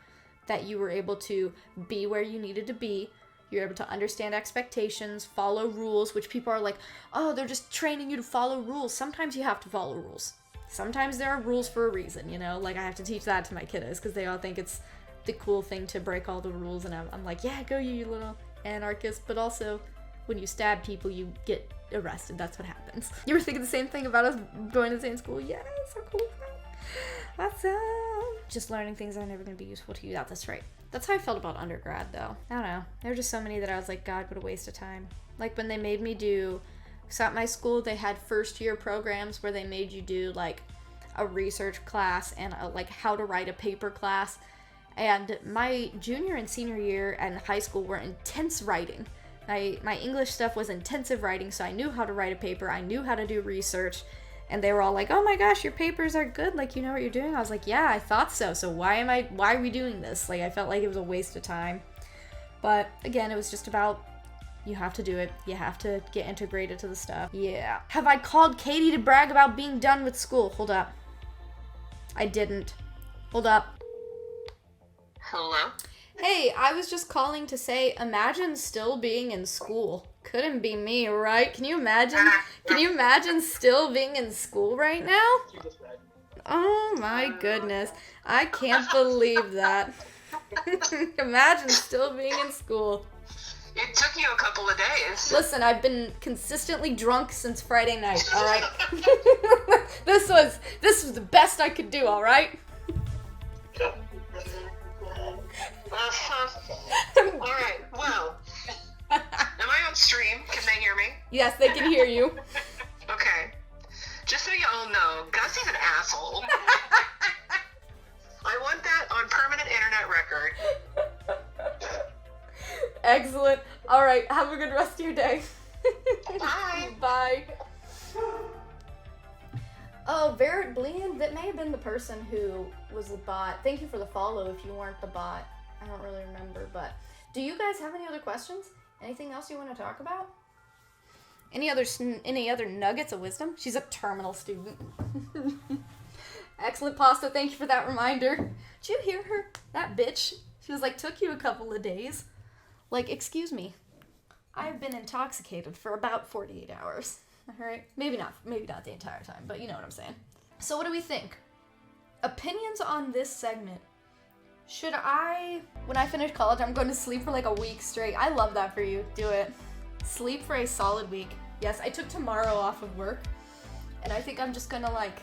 That you were able to be where you needed to be. You're able to understand expectations, follow rules, which people are like, oh, they're just training you to follow rules. Sometimes you have to follow rules. Sometimes there are rules for a reason, you know? Like, I have to teach that to my kiddos because they all think it's the cool thing to break all the rules. And I'm like, yeah, go you little anarchist. But also, when you stab people, you get arrested. That's what happens. You were thinking the same thing about us going to the same school? Yeah, it's so cool. Awesome. Just learning things that are never going to be useful to you. That's right. That's how I felt about undergrad, though. I don't know. There were just so many that I was like, God, what a waste of time. Like, when they made me do... So at my school, they had first-year programs where they made you do, like, a research class and, like, how to write a paper class. And my junior and senior year in high school were intense writing. My English stuff was intensive writing, so I knew how to write a paper. I knew how to do research. And they were all like, oh my gosh, your papers are good. Like, you know what you're doing? I was like, yeah, I thought so. So why are we doing this? Like, I felt like it was a waste of time. But again, it was just about, you have to do it. You have to get integrated to the stuff. Yeah. Have I called Katie to brag about being done with school? Hold up. I didn't. Hold up. Hello? Hey, I was just calling to say, imagine still being in school. Couldn't be me, right? Can you imagine? Can you imagine still being in school right now? Oh my goodness. I can't believe that. Imagine still being in school. It took you a couple of days. Listen, I've been consistently drunk since Friday night, alright? This was the best I could do, alright? Alright, well. Am I on stream? Can they hear me? Yes, they can hear you. Okay. Just so you all know, Gussy's an asshole. I want that on permanent internet record. Excellent. Alright, have a good rest of your day. Bye. Bye. Oh, Barrett Bleen, that may have been the person who was the bot. Thank you for the follow if you weren't the bot. I don't really remember, but do you guys have any other questions? Anything else you want to talk about? Any other nuggets of wisdom? She's a terminal student. Excellent, Pasta. Thank you for that reminder. Did you hear her? That bitch. She was like, took you a couple of days. Like, excuse me. I've been intoxicated for about 48 hours. Alright? Maybe not the entire time, but you know what I'm saying. So what do we think? Opinions on this segment. When I finish college, I'm going to sleep for like a week straight. I love that for you. Do it. Sleep for a solid week. Yes, I took tomorrow off of work, and I think I'm just gonna like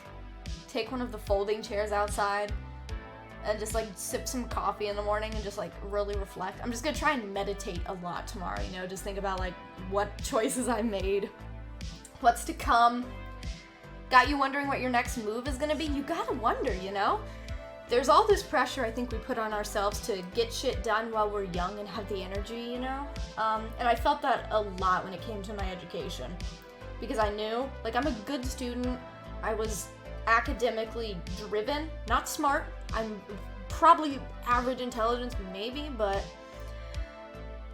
take one of the folding chairs outside and just like sip some coffee in the morning and just like really reflect. I'm just gonna try and meditate a lot tomorrow, you know, just think about like what choices I made, what's to come. Got you wondering what your next move is gonna be? You gotta wonder, you know? There's all this pressure I think we put on ourselves to get shit done while we're young and have the energy, you know? And I felt that a lot when it came to my education. Because I knew, like, I'm a good student. I was academically driven, not smart. I'm probably average intelligence, maybe, but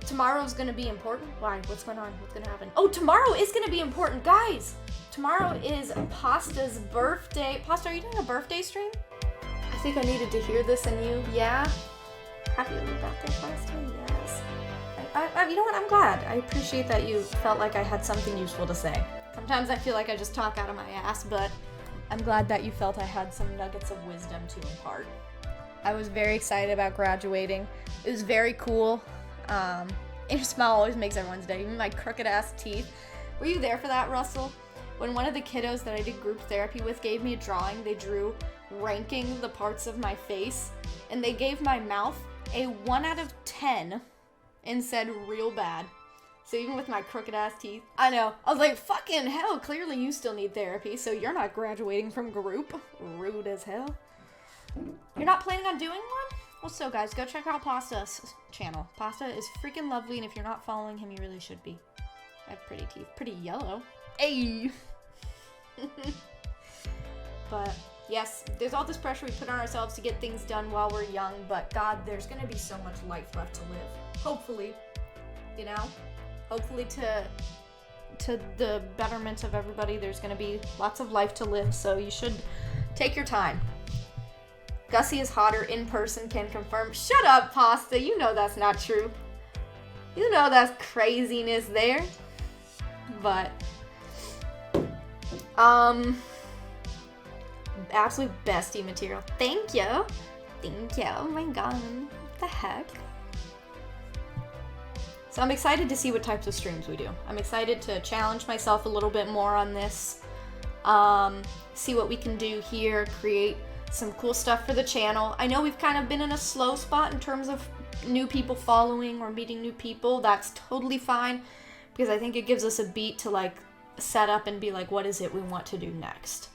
tomorrow's gonna be important. Why? What's going on? What's gonna happen? Oh, tomorrow is gonna be important, guys! Tomorrow is Pasta's birthday. Pasta, are you doing a birthday stream? I think I needed to hear this in you. Yeah? Happy birthday, Pasta? Yes. You know what? I'm glad. I appreciate that you felt like I had something useful to say. Sometimes I feel like I just talk out of my ass, but I'm glad that you felt I had some nuggets of wisdom to impart. I was very excited about graduating. It was very cool. And your smile always makes everyone's day, even my crooked ass teeth. Were you there for that, Russell? When one of the kiddos that I did group therapy with gave me a drawing, they drew ranking the parts of my face, and they gave my mouth a 1 out of 10 and said real bad. So even with my crooked ass teeth, I know, I was like, fucking hell, clearly you still need therapy, so you're not graduating from group. Rude as hell. You're not planning on doing one? Well, so guys, go check out Pasta's channel. Pasta is freaking lovely, and if you're not following him, you really should be. I have pretty teeth. Pretty yellow. Ayy! But yes, there's all this pressure we put on ourselves to get things done while we're young, but God, there's gonna be so much life left to live. Hopefully, you know? Hopefully to to the betterment of everybody. There's going to be lots of life to live, so you should take your time. Gussy is hotter in person, can confirm. Shut up, Pasta. You know that's not true. You know that's craziness there. But, absolute bestie material. Thank you. Thank you. Oh my god. What the heck? So I'm excited to see what types of streams we do. I'm excited to challenge myself a little bit more on this. See what we can do here, create some cool stuff for the channel. I know we've kind of been in a slow spot in terms of new people following or meeting new people. That's totally fine, because I think it gives us a beat to like set up and be like, what is it we want to do next?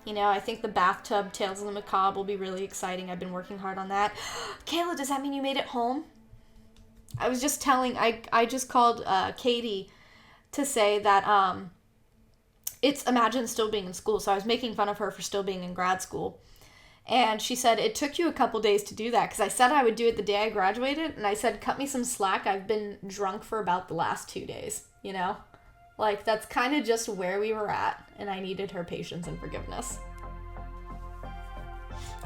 You know, I think the bathtub Tales of the Macabre will be really exciting. I've been working hard on that. Kayla, does that mean you made it home? I was just telling, I just called Katie to say that it's Imagine still being in school. So I was making fun of her for still being in grad school. And she said, it took you a couple days to do that, because I said I would do it the day I graduated. And I said, cut me some slack. I've been drunk for about the last 2 days, you know? Like, that's kind of just where we were at. And I needed her patience and forgiveness.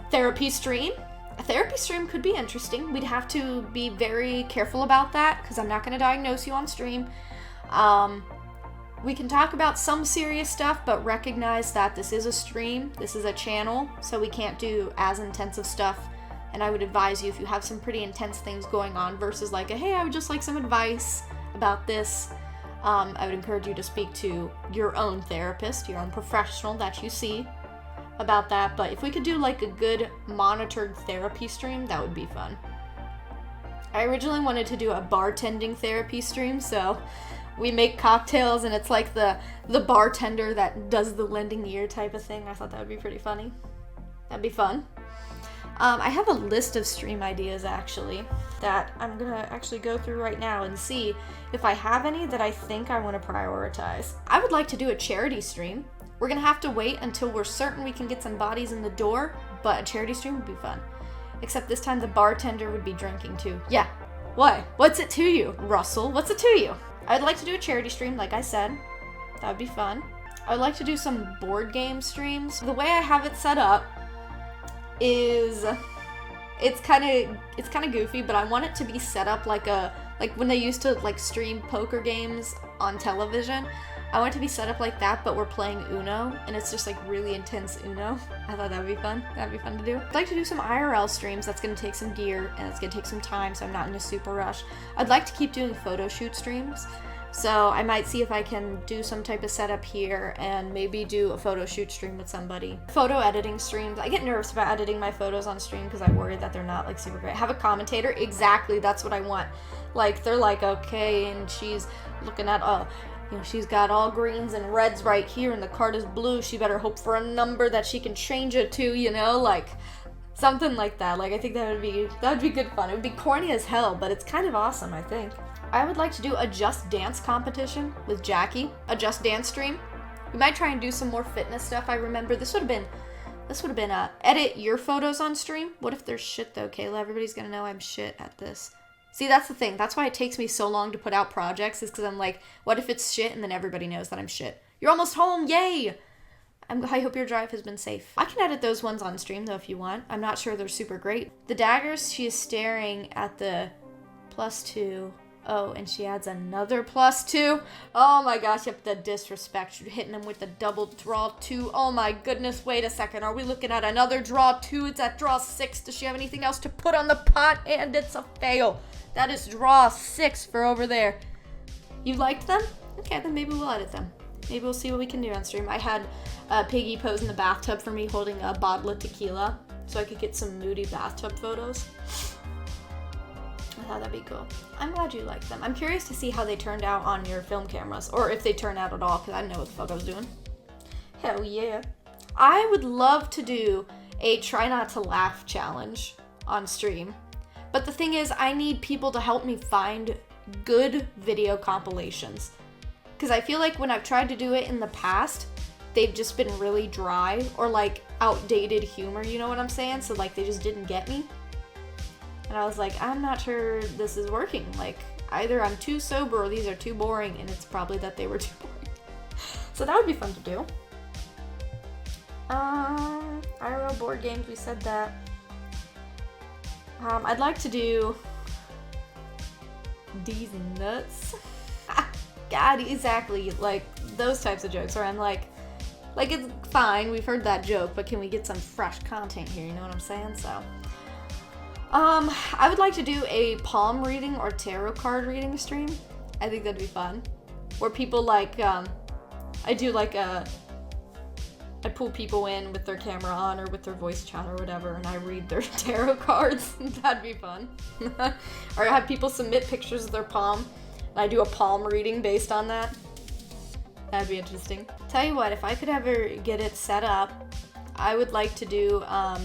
Therapy stream. A therapy stream could be interesting. We'd have to be very careful about that, because I'm not going to diagnose you on stream. We can talk about some serious stuff, but recognize that this is a stream, this is a channel, so we can't do as intensive stuff. And I would advise you, if you have some pretty intense things going on versus like, hey, I would just like some advice about this, I would encourage you to speak to your own therapist, your own professional that you see about that. But if we could do like a good monitored therapy stream, that would be fun. I originally wanted to do a bartending therapy stream, so we make cocktails and it's like the bartender that does the lending ear type of thing. I thought that would be pretty funny. That'd be fun. I have a list of stream ideas actually that I'm gonna actually go through right now and see if I have any that I think I want to prioritize. I would like to do a charity stream. We're gonna have to wait until we're certain we can get some bodies in the door, but a charity stream would be fun. Except this time the bartender would be drinking too. Yeah. What? What's it to you, Russell? What's it to you? I'd like to do a charity stream, like I said. That would be fun. I'd like to do some board game streams. The way I have it set up is it's kind of goofy, but I want it to be set up like when they used to like stream poker games on television. I want it to be set up like that, but we're playing Uno, and it's just like really intense Uno. I thought that would be fun. That'd be fun to do. I'd like to do some IRL streams. That's going to take some gear, and it's going to take some time, so I'm not in a super rush. I'd like to keep doing photo shoot streams, so I might see if I can do some type of setup here and maybe do a photo shoot stream with somebody. Photo editing streams. I get nervous about editing my photos on stream because I worry that they're not like super great. Have a commentator. Exactly. That's what I want. Like, they're like, okay, and she's looking at, you know, she's got all greens and reds right here and the card is blue. She better hope for a number that she can change it to, you know, like something like that. Like, I think that would be good fun. It would be corny as hell, but it's kind of awesome, I think. I would like to do a Just Dance competition with Jackie, a Just Dance stream. We might try and do some more fitness stuff. I remember this would have been edit your photos on stream. What if there's shit though, Kayla? Everybody's gonna know I'm shit at this. See, that's the thing. That's why it takes me so long to put out projects, is because I'm like, what if it's shit and then everybody knows that I'm shit? You're almost home, yay! I hope your drive has been safe. I can edit those ones on stream though if you want. I'm not sure they're super great. The daggers, she is staring at the +2. Oh, and she adds another +2. Oh my gosh, yep, the disrespect. You're hitting him with the double draw 2. Oh my goodness, wait a second. Are we looking at another draw 2? It's at draw 6. Does she have anything else to put on the pot? And it's a fail. That is draw 6 for over there. You liked them? Okay, then maybe we'll edit them. Maybe we'll see what we can do on stream. I had Piggy pose in the bathtub for me holding a bottle of tequila so I could get some moody bathtub photos. I thought that'd be cool. I'm glad you liked them. I'm curious to see how they turned out on your film cameras, or if they turned out at all, because I didn't know what the fuck I was doing. Hell yeah. I would love to do a try not to laugh challenge on stream. But the thing is, I need people to help me find good video compilations. Because I feel like when I've tried to do it in the past, they've just been really dry or like outdated humor, you know what I'm saying? So like they just didn't get me. And I was like, I'm not sure this is working. Like, either I'm too sober or these are too boring, and it's probably that they were too boring. So that would be fun to do. IRL board games, we said that. I'd like to do D's nuts. God, exactly, like those types of jokes where I'm like it's fine, we've heard that joke, but can we get some fresh content here, you know what I'm saying? So, I would like to do a palm reading or tarot card reading stream. I think that'd be fun. Where people like, I do like I pull people in with their camera on or with their voice chat or whatever, and I read their tarot cards. That'd be fun. Or have people submit pictures of their palm, and I do a palm reading based on that. That'd be interesting. Tell you what, if I could ever get it set up, I would like to do a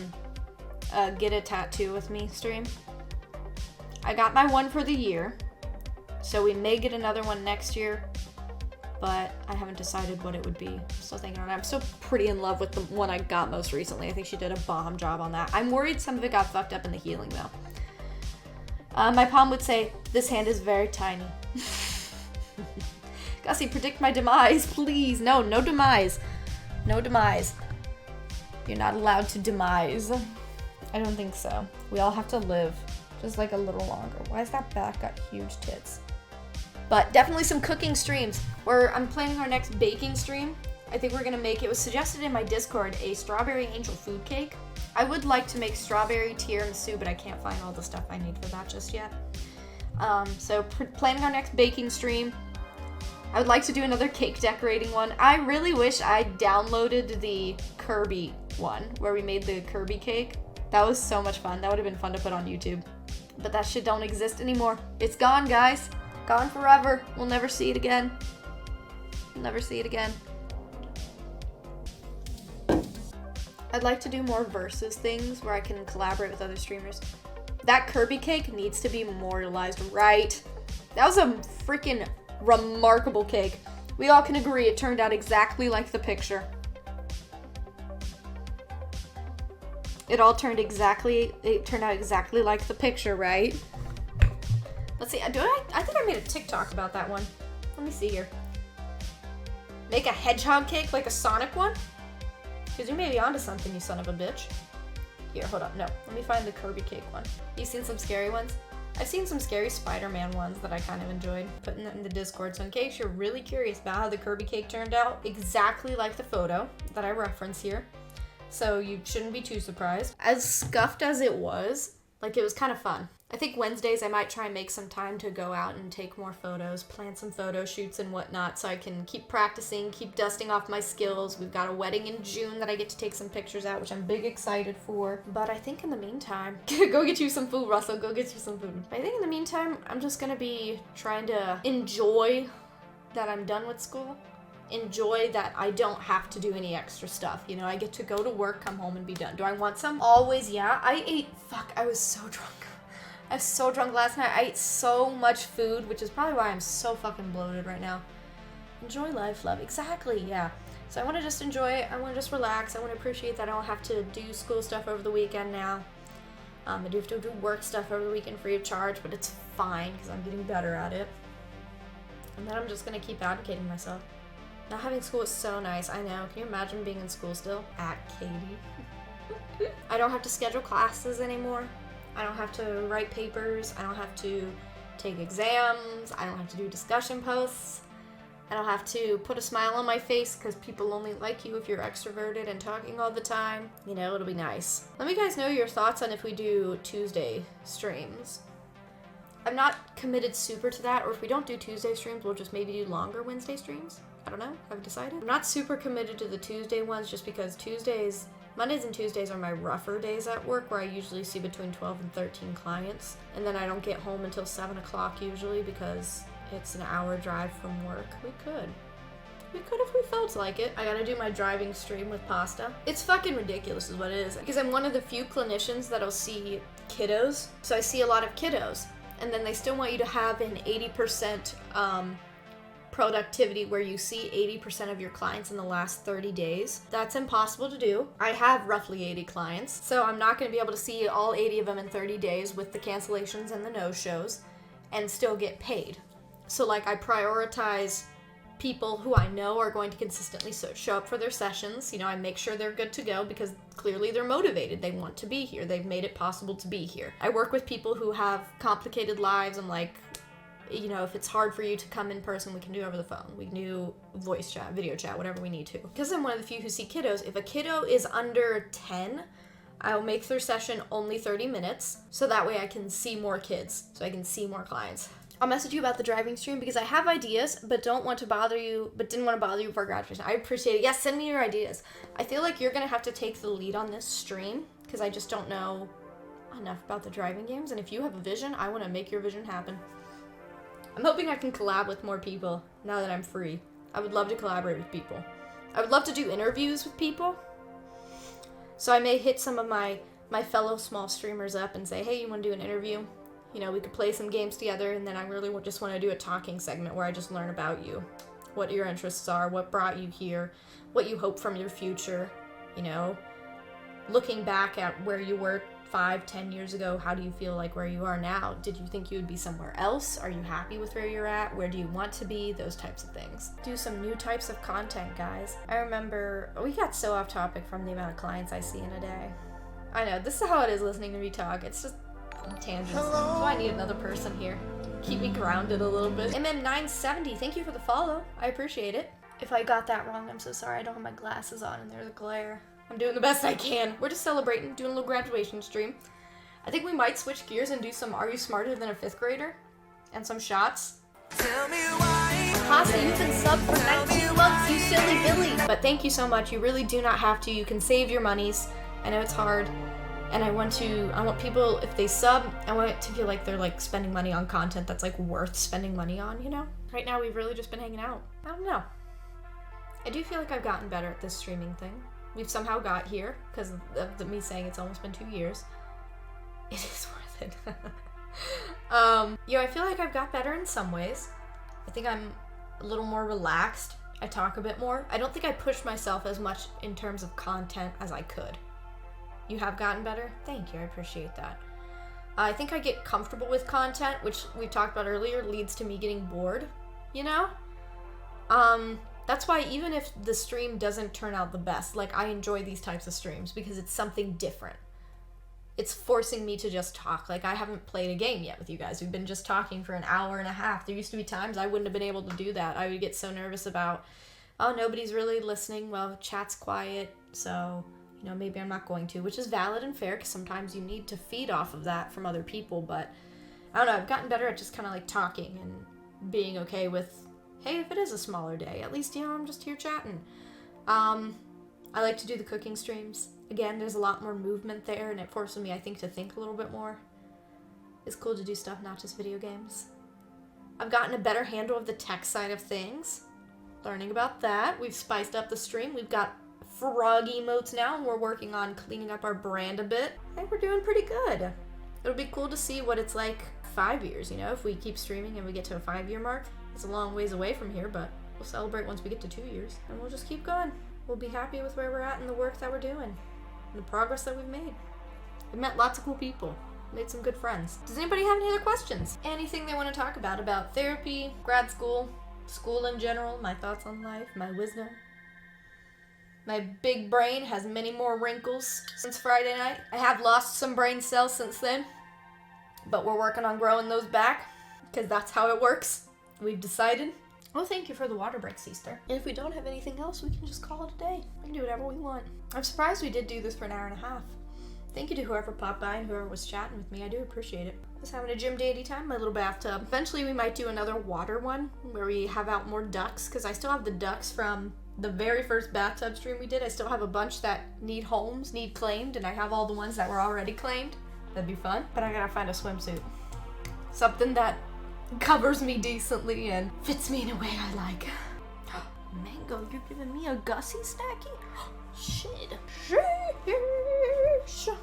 get a tattoo with me stream. I got my one for the year, so we may get another one next year, but I haven't decided what it would be. Still thinking on it. I'm still pretty in love with the one I got most recently. I think she did a bomb job on that. I'm worried some of it got fucked up in the healing though. My palm would say, "This hand is very tiny." Gussie, predict my demise, please. No demise. No demise. You're not allowed to demise. I don't think so. We all have to live just like a little longer. Why is that back got huge tits? But definitely some cooking streams. I'm planning our next baking stream. I think we're gonna make, it was suggested in my Discord, a strawberry angel food cake. I would like to make strawberry tiramisu, but I can't find all the stuff I need for that just yet. So planning our next baking stream. I would like to do another cake decorating one. I really wish I downloaded the Kirby one, where we made the Kirby cake. That was so much fun. That would have been fun to put on YouTube. But that shit don't exist anymore. It's gone, guys. Gone forever. We'll never see it again. We'll never see it again. I'd like to do more versus things where I can collaborate with other streamers. That Kirby cake needs to be immortalized, right? That was a freaking remarkable cake. We all can agree it turned out exactly like the picture. It turned out exactly like the picture, right? Let's see, I think I made a TikTok about that one. Let me see here. Make a hedgehog cake like a Sonic one? Because you may be onto something, you son of a bitch. Here, hold up, no. Let me find the Kirby cake one. You seen some scary ones? I've seen some scary Spider-Man ones that I kind of enjoyed. Putting that in the Discord, so in case you're really curious about how the Kirby cake turned out, exactly like the photo that I reference here. So you shouldn't be too surprised. As scuffed as it was, like, it was kind of fun. I think Wednesdays I might try and make some time to go out and take more photos, plan some photo shoots and whatnot, so I can keep practicing, keep dusting off my skills. We've got a wedding in June that I get to take some pictures at, which I'm big excited for. But I think in the meantime, go get you some food, Russell, go get you some food. I think in the meantime, I'm just gonna be trying to enjoy that I'm done with school. Enjoy that I don't have to do any extra stuff. You know, I get to go to work, come home, and be done. Do I want some? Always, yeah. I was so drunk. I was so drunk last night. I ate so much food, which is probably why I'm so fucking bloated right now. Enjoy life, love. Exactly, yeah. So I want to just enjoy it. I want to just relax. I want to appreciate that I don't have to do school stuff over the weekend now. I do have to do work stuff over the weekend free of charge, but it's fine because I'm getting better at it. And then I'm just going to keep advocating myself. Not having school is so nice, I know. Can you imagine being in school still? At Katie. I don't have to schedule classes anymore. I don't have to write papers. I don't have to take exams. I don't have to do discussion posts. I don't have to put a smile on my face because people only like you if you're extroverted and talking all the time. You know, it'll be nice. Let me guys know your thoughts on if we do Tuesday streams. I'm not committed super to that, or if we don't do Tuesday streams, we'll just maybe do longer Wednesday streams. I don't know, haven't decided. I'm not super committed to the Tuesday ones just because Mondays and Tuesdays are my rougher days at work where I usually see between 12 and 13 clients. And then I don't get home until 7 o'clock usually because it's an hour drive from work. We could if we felt like it. I gotta do my driving stream with pasta. It's fucking ridiculous is what it is. Because I'm one of the few clinicians that'll see kiddos. So I see a lot of kiddos. And then they still want you to have an 80% productivity where you see 80% of your clients in the last 30 days. That's impossible to do. I have roughly 80 clients, so I'm not going to be able to see all 80 of them in 30 days with the cancellations and the no-shows and still get paid. So like I prioritize people who I know are going to consistently show up for their sessions. You know, I make sure they're good to go because clearly they're motivated. They want to be here. They've made it possible to be here. I work with people who have complicated lives. I'm like, you know, if it's hard for you to come in person, we can do over the phone. We can do voice chat, video chat, whatever we need to. Because I'm one of the few who see kiddos, if a kiddo is under 10, I'll make their session only 30 minutes, so that way I can see more kids, so I can see more clients. I'll message you about the driving stream because I have ideas, but didn't want to bother you before graduation. I appreciate it. Yes, send me your ideas. I feel like you're gonna have to take the lead on this stream because I just don't know enough about the driving games, and if you have a vision, I want to make your vision happen. I'm hoping I can collab with more people now that I'm free. I would love to collaborate with people. I would love to do interviews with people. So I may hit some of my fellow small streamers up and say, hey, you want to do an interview? You know, we could play some games together, and then I really just want to do a talking segment where I just learn about you, what your interests are, what brought you here, what you hope from your future, you know, looking back at where you were 5-10 years ago, how do you feel like where you are now? Did you think you would be somewhere else? Are you happy with where you're at? Where do you want to be? Those types of things. Do some new types of content, guys. I remember we got so off topic from the amount of clients I see in a day. I know, this is how it is listening to me talk. It's just tangents. So I need another person here. Keep me grounded a little bit. MM970, thank you for the follow. I appreciate it. If I got that wrong, I'm so sorry. I don't have my glasses on and there's a glare. I'm doing the best I can. We're just celebrating, doing a little graduation stream. I think we might switch gears and do some Are You Smarter Than a 5th Grader? And some shots. Tell me why. Pasta, you've been subbed for 19 months, you silly Billy. But thank you so much. You really do not have to. You can save your monies. I know it's hard. And I want people, if they sub, I want it to feel like they're like spending money on content that's like worth spending money on, you know? Right now we've really just been hanging out. I don't know. I do feel like I've gotten better at this streaming thing. We've somehow got here because of me saying it's almost been 2 years. It is worth it. I feel like I've got better in some ways. I think I'm a little more relaxed. I talk a bit more. I don't think I push myself as much in terms of content as I could. You have gotten better? Thank you, I appreciate that. I think I get comfortable with content, which we talked about earlier, leads to me getting bored, you know? That's why even if the stream doesn't turn out the best, like I enjoy these types of streams because it's something different. It's forcing me to just talk. Like I haven't played a game yet with you guys. We've been just talking for an hour and a half. There used to be times I wouldn't have been able to do that. I would get so nervous about, oh, nobody's really listening. Well, chat's quiet, so, you know, maybe I'm not going to, which is valid and fair because sometimes you need to feed off of that from other people. But I don't know, I've gotten better at just kind of like talking and being okay with, hey, if it is a smaller day, at least, you know, I'm just here chatting. I like to do the cooking streams. Again, there's a lot more movement there, and it forces me, I think, to think a little bit more. It's cool to do stuff, not just video games. I've gotten a better handle of the tech side of things. Learning about that. We've spiced up the stream. We've got frog emotes now, and we're working on cleaning up our brand a bit. I think we're doing pretty good. It'll be cool to see what it's like 5 years, you know, if we keep streaming and we get to a 5-year mark. It's a long ways away from here, but we'll celebrate once we get to 2 years. And we'll just keep going. We'll be happy with where we're at and the work that we're doing. And the progress that we've made. We've met lots of cool people. Made some good friends. Does anybody have any other questions? Anything they want to talk about therapy, grad school, school in general, my thoughts on life, my wisdom? My big brain has many more wrinkles since Friday night. I have lost some brain cells since then, but we're working on growing those back because that's how it works. We've decided. Well, thank you for the water break, sister. And if we don't have anything else, we can just call it a day. We can do whatever we want. I'm surprised we did do this for an hour and a half. Thank you to whoever popped by and whoever was chatting with me. I do appreciate it. I was having a gym dandy time, my little bathtub. Eventually, we might do another water one where we have out more ducks because I still have the ducks from the very first bathtub stream we did. I still have a bunch that need homes, need claimed, and I have all the ones that were already claimed. That'd be fun. But I gotta find a swimsuit. Something that covers me decently and fits me in a way I like. Mango, you're giving me a Gussy snacky? Shit.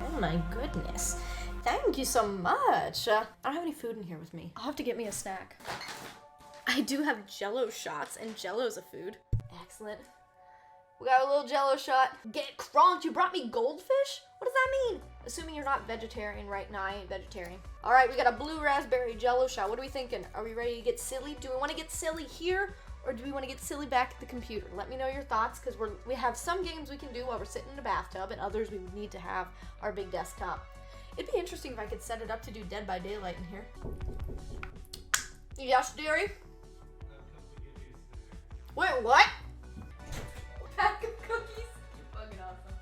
Oh my goodness. Thank you so much. I don't have any food in here with me. I'll have to get me a snack. I do have Jello shots, and Jello's a food. Excellent. We got a little Jello shot. Get crunked. You brought me goldfish? What does that mean? Assuming you're not vegetarian right now. I ain't vegetarian. All right, we got a blue raspberry Jello shot. What are we thinking? Are we ready to get silly? Do we want to get silly here, or do we want to get silly back at the computer? Let me know your thoughts, because we have some games we can do while we're sitting in a bathtub, and others we would need to have our big desktop. It'd be interesting if I could set it up to do Dead by Daylight in here. Yes, dearie? Wait, what? Pack of cookies? You're fucking awesome.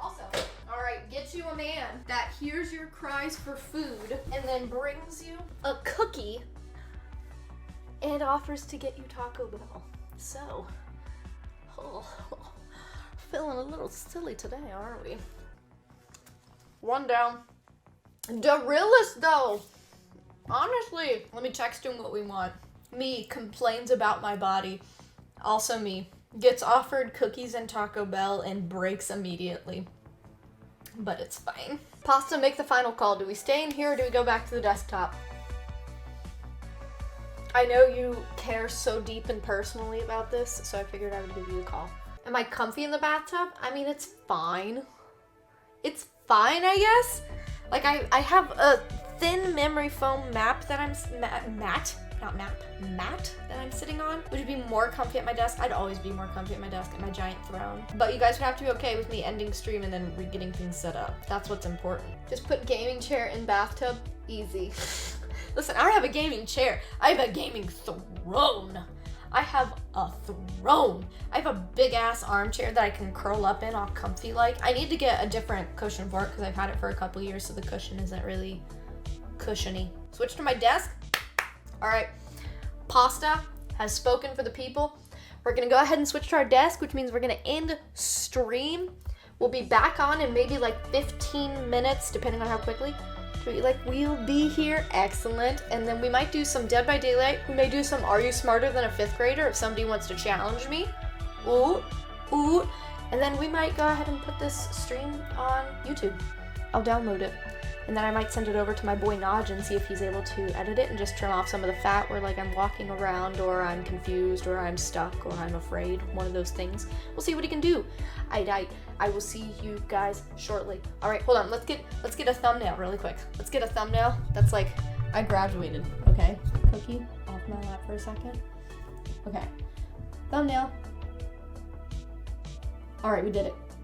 Also, alright, get you a man that hears your cries for food and then brings you a cookie and offers to get you Taco Bell. So, feeling a little silly today, aren't we? One down. The realest though. Honestly, let me text him what we want. Me complains about my body. Also me. Gets offered cookies and Taco Bell and breaks immediately. But it's fine. Pasta, make the final call. Do we stay in here or do we go back to the desktop? I know you care so deep and personally about this, so I figured I would give you a call. Am I comfy in the bathtub? I mean, it's fine. It's fine, I guess. Like, I have a thin memory foam mat that I'm mat that I'm sitting on, which would be more comfy at my desk. I'd always be more comfy at my desk at my giant throne. But you guys would have to be okay with me ending stream and then getting things set up. That's what's important. Just put gaming chair in bathtub. Easy. Listen, I don't have a gaming chair. I have a gaming throne. I have a throne. I have a big ass armchair that I can curl up in all comfy like. I need to get a different cushion for it because I've had it for a couple years, so the cushion isn't really cushiony. Switch to my desk. All right, Pasta has spoken for the people. We're gonna go ahead and switch to our desk, which means we're gonna end stream. We'll be back on in maybe like 15 minutes, depending on how quickly. We'll be here, excellent. And then we might do some Dead by Daylight. We may do some Are You Smarter Than a Fifth Grader if somebody wants to challenge me. Ooh. And then we might go ahead and put this stream on YouTube. I'll download it. And then I might send it over to my boy Naj and see if he's able to edit it and just turn off some of the fat where like I'm walking around or I'm confused or I'm stuck or I'm afraid. One of those things. We'll see what he can do. I will see you guys shortly. All right, hold on. Let's get a thumbnail really quick. Let's get a thumbnail that's like I graduated. Okay, cookie off my lap for a second. Okay, thumbnail. All right, we did it.